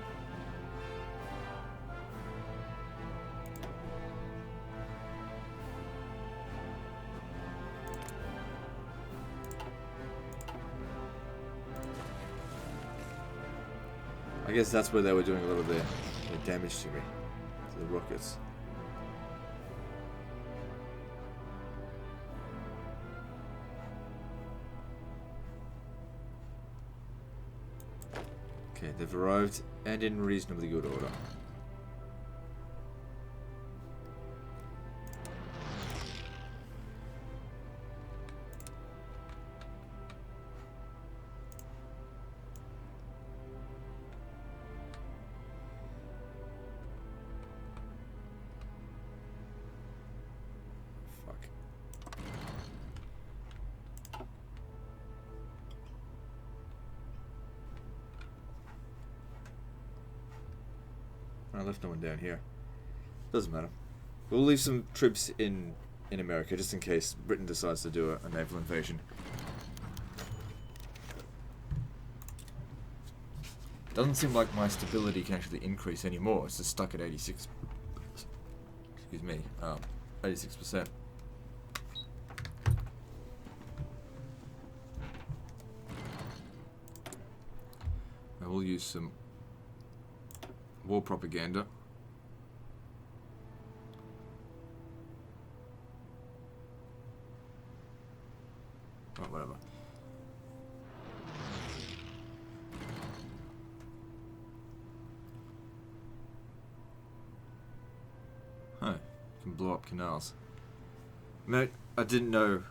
I guess that's where they were doing a lot of their damage to me, to the rockets. Okay, they've arrived and in reasonably good order. I left no one down here. Doesn't matter. We'll leave some troops in America just in case Britain decides to do a naval invasion. Doesn't seem like my stability can actually increase anymore. It's just stuck at 86. Excuse me, 86%. I will use some war propaganda. Oh, whatever. Huh. You can blow up canals. I didn't know.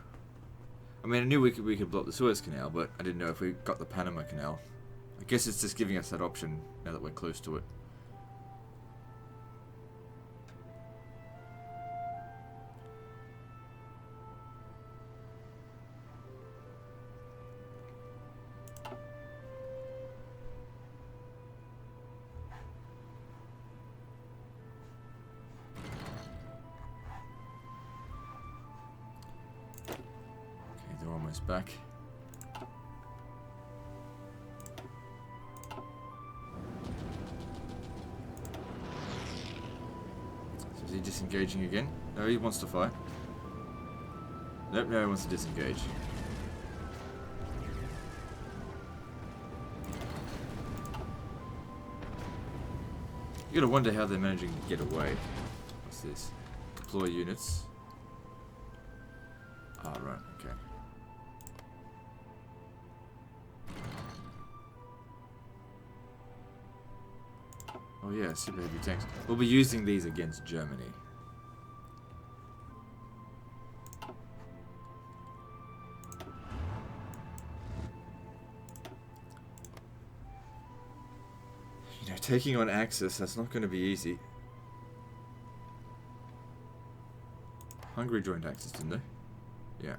I mean, I knew we could blow up the Suez Canal, but I didn't know if we got the Panama Canal. I guess it's just giving us that option now that we're close to it. Okay, they're almost back. Is he disengaging again? No, he wants to fight. Nope, no, he wants to disengage. You gotta wonder how they're managing to get away. What's this? Deploy units. Ah, right, okay. Oh yeah, super heavy tanks. We'll be using these against Germany. You know, taking on Axis, that's not going to be easy. Hungary joined Axis, didn't they? Yeah.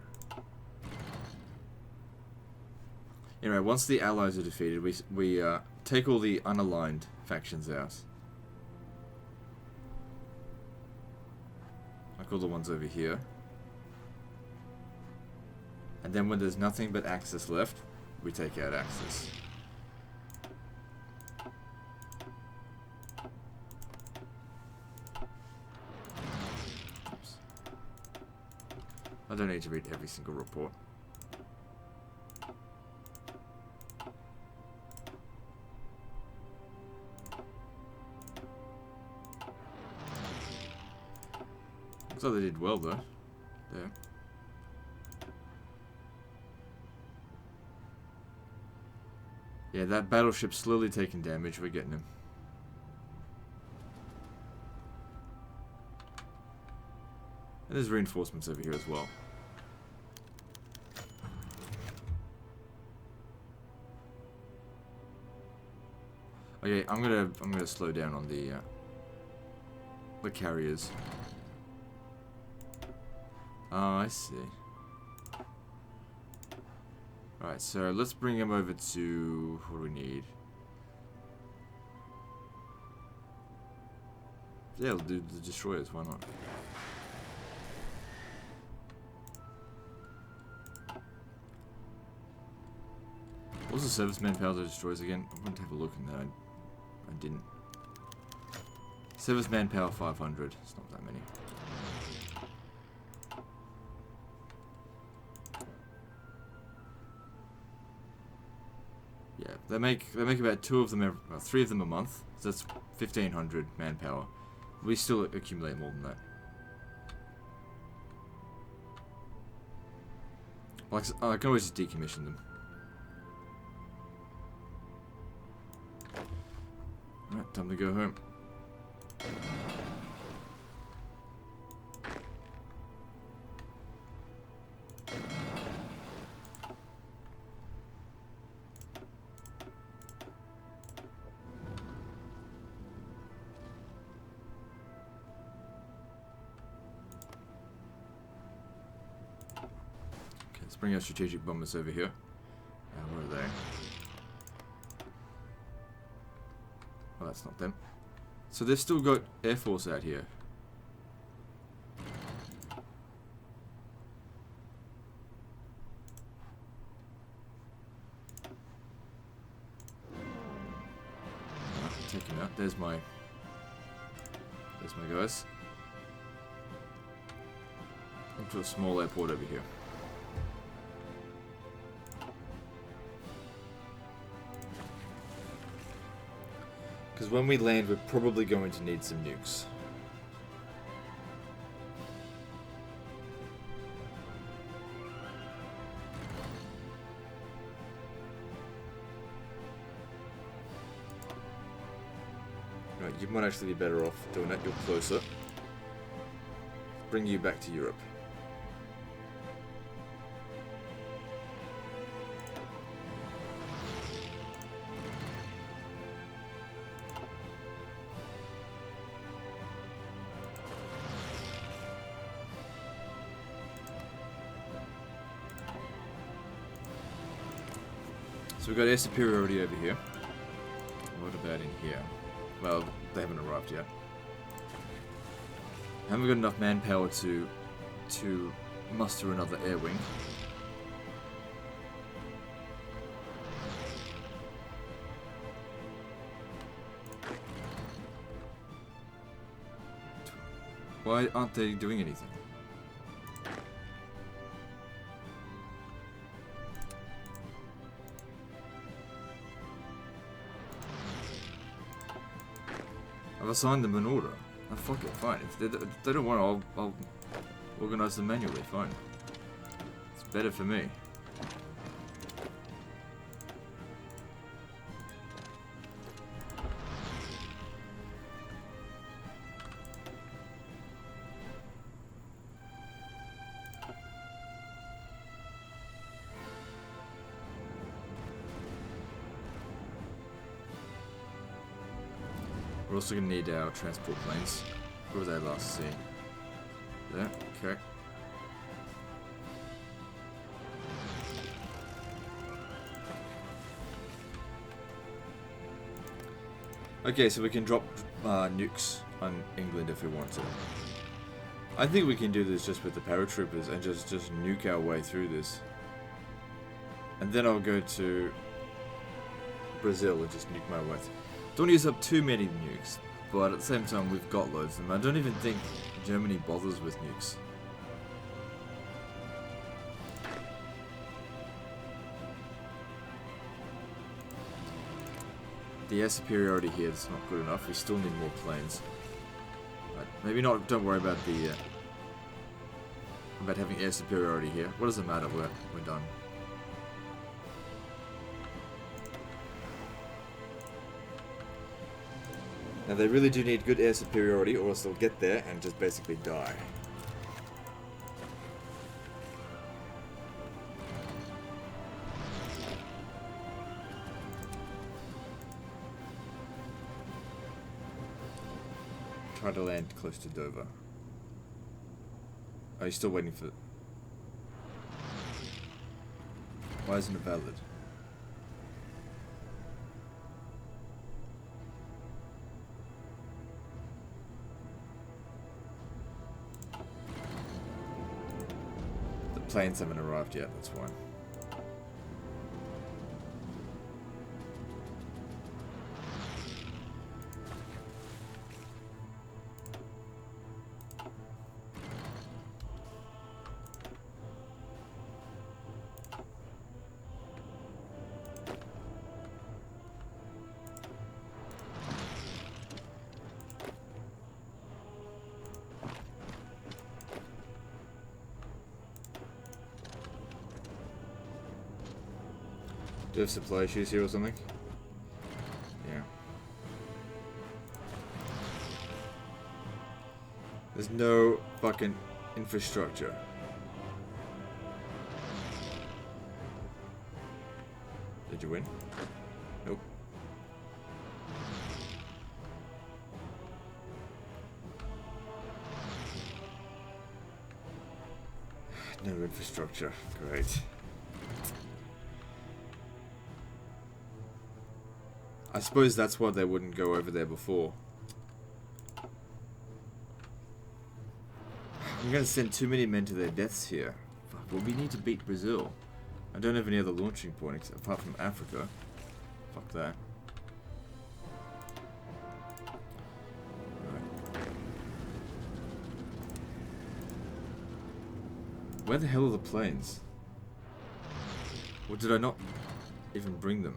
Anyway, once the Allies are defeated, we take all the unaligned factions out. like all the ones over here. And then when there's nothing but Axis left, we take out Axis. Oops. I don't need to read every single report. Looks like they did well though. There. Yeah, that battleship's slowly taking damage. We're getting him. And there's reinforcements over here as well. Okay, I'm gonna slow down on the carriers. Oh, I see. Alright, so let's bring him over to... what do we need? Yeah, we'll do the destroyers, why not? What's the service manpower of the destroyers again? I'm going to have a look in that. I didn't. Service manpower 500. It's not that many. Yeah, they make about 2 of them, 3 of them a month. So that's 1,500 manpower. We still accumulate more than that. Like, I can always just decommission them. Alright, time to go home. Let's bring our strategic bombers over here. Where are they? Oh, that's not them. So they've still got Air Force out here. Take him out. There's my guys. Into a small airport over here. Because when we land, we're probably going to need some nukes. Right, you might actually be better off doing that. You're closer. Bring you back to Europe. So we've got air superiority over here. What about in here? Well, they haven't arrived yet. Haven't got enough manpower to muster another air wing. Why aren't they doing anything? I've assigned them an order. Oh, fuck it, fine. If they don't want it, I'll organize them manually, fine. It's better for me. We're also going to need our transport planes. Where were they last seen? There, okay. Okay, so we can drop nukes on England if we want to. I think we can do this just with the paratroopers and just nuke our way through this. And then I'll go to Brazil and just nuke my way. Don't use up too many nukes, but at the same time we've got loads of them. I don't even think Germany bothers with nukes. The air superiority here is not good enough. We still need more planes. Right, maybe not. Don't worry about the about having air superiority here. What does it matter? We're done. Now they really do need good air superiority, or else they'll get there and just basically die. Try to land close to Dover. Are you still waiting for... Why isn't it valid? The planes haven't arrived yet, that's why. Do you have supply issues here or something? Yeah. There's no fucking infrastructure. Did you win? Nope. No infrastructure. Great. I suppose that's why they wouldn't go over there before. I'm gonna send too many men to their deaths here. Fuck, well, we need to beat Brazil. I don't have any other launching points apart from Africa. Fuck that. Right. Where the hell are the planes? Or did I not even bring them?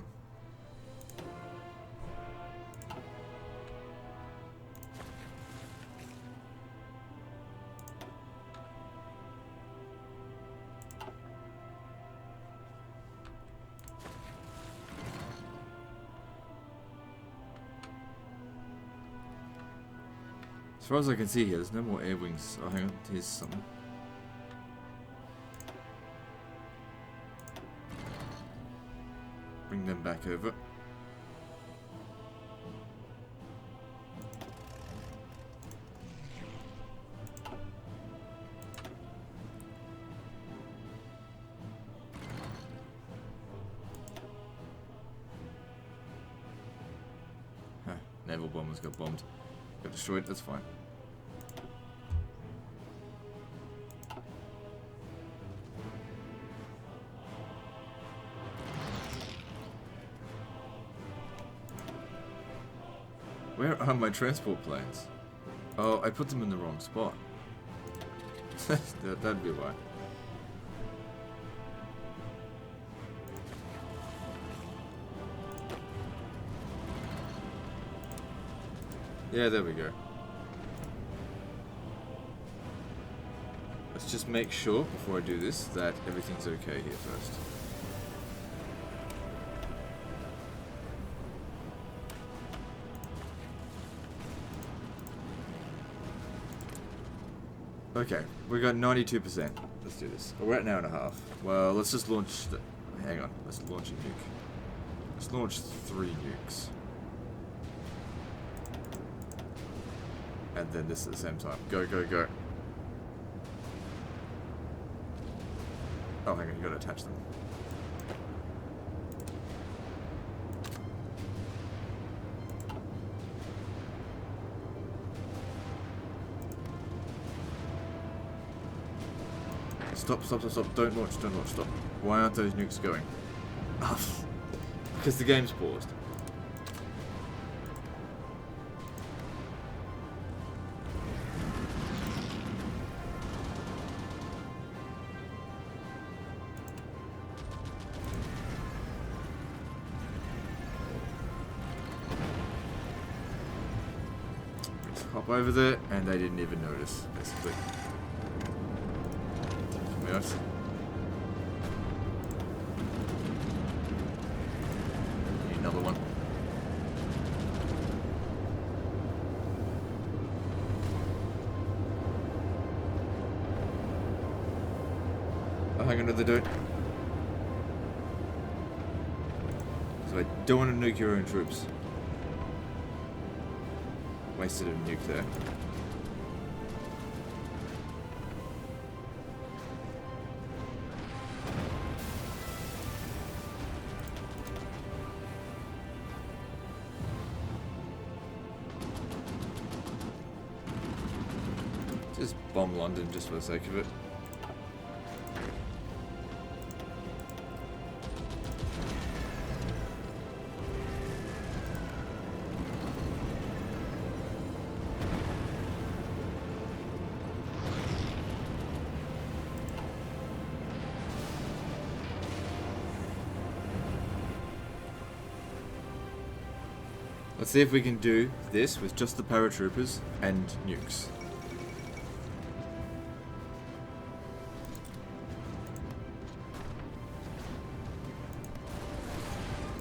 As far as I can see here, there's no more air wings. Oh, hang on, here's something. Bring them back over. Huh, naval bombers got bombed. Got destroyed, that's fine. Where are my transport planes? Oh, I put them in the wrong spot. That'd be why. Yeah, there we go. Let's just make sure, before I do this, that everything's okay here first. Okay, we got 92%. Let's do this. Oh, we're at an hour and a half. Well, let's just launch the... Hang on, let's launch a nuke. Let's launch 3 nukes. And then this at the same time. Go, go, go. Oh, hang on, you gotta attach them. Stop, stop, stop, stop. Don't launch, stop. Why aren't those nukes going? Because the game's paused. Just hop over there, and they didn't even notice, basically. Take them out. Another one. Oh, hang on, no, they don't. So I don't want to nuke your own troops. Wasted a nuke there. Just bomb London just for the sake of it. Let's see if we can do this with just the paratroopers and nukes.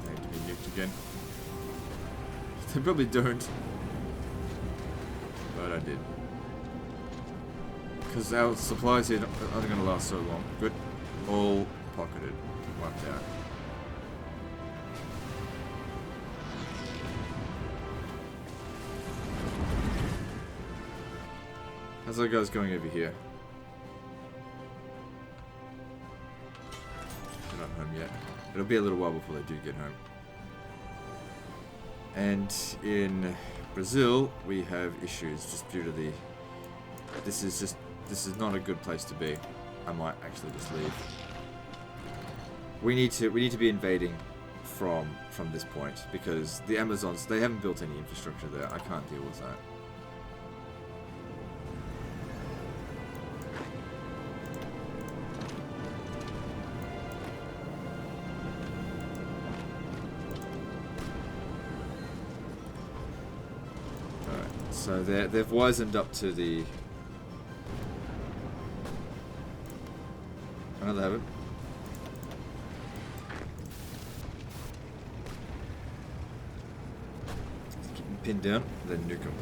Need to be nuked again. They probably don't. But I did. Because our supplies here aren't going to last so long. Good. All pocketed. Wiped out. How's our guys going over here? They're not home yet. It'll be a little while before they do get home. And in Brazil, we have issues just due to the... This is not a good place to be. I might actually just leave. We need to be invading from this point because the Amazons, they haven't built any infrastructure there. I can't deal with that. So they've wisened up to the... I know they haven't. Keep them pinned down, then nuke them.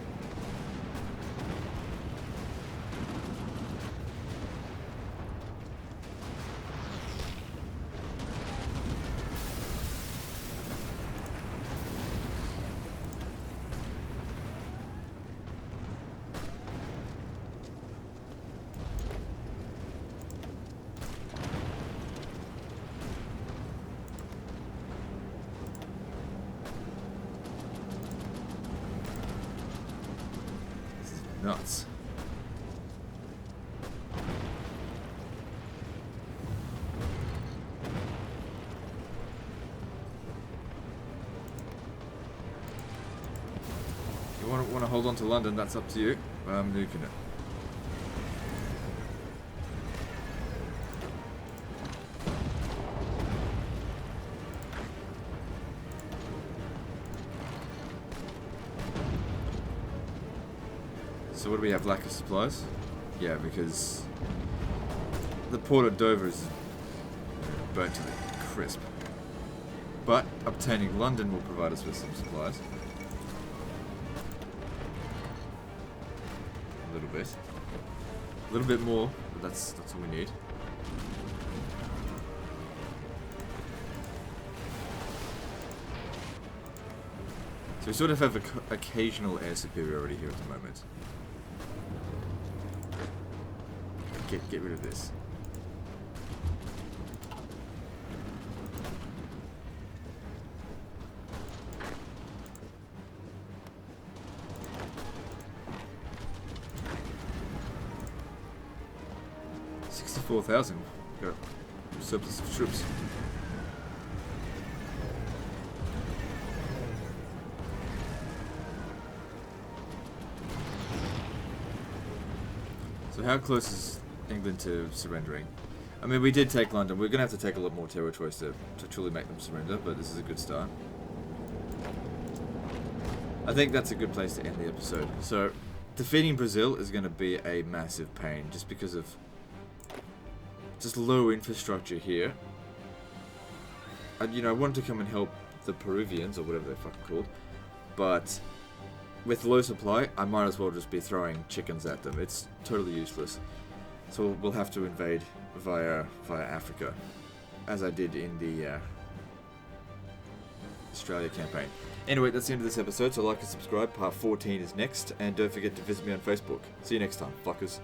Nuts. You want to hold on to London? That's up to you. But I'm nuking it. So what do we have? Lack of supplies? Yeah, because the port of Dover is burnt to the crisp. But obtaining London will provide us with some supplies. A little bit. A little bit more, but that's all we need. So we sort of have occasional air superiority here at the moment. Get rid of this. 64,000. Got surplus of troops. So how close is England to surrendering? I mean, we did take London. We're going to have to take a lot more territories to truly make them surrender, but this is a good start. I think that's a good place to end the episode. So, defeating Brazil is going to be a massive pain, just because of just low infrastructure here. I wanted to come and help the Peruvians, or whatever they're fucking called, but with low supply, I might as well just be throwing chickens at them. It's totally useless. So we'll have to invade via Africa, as I did in the Australia campaign. Anyway, that's the end of this episode, so like and subscribe. Part 14 is next, and don't forget to visit me on Facebook. See you next time, fuckers.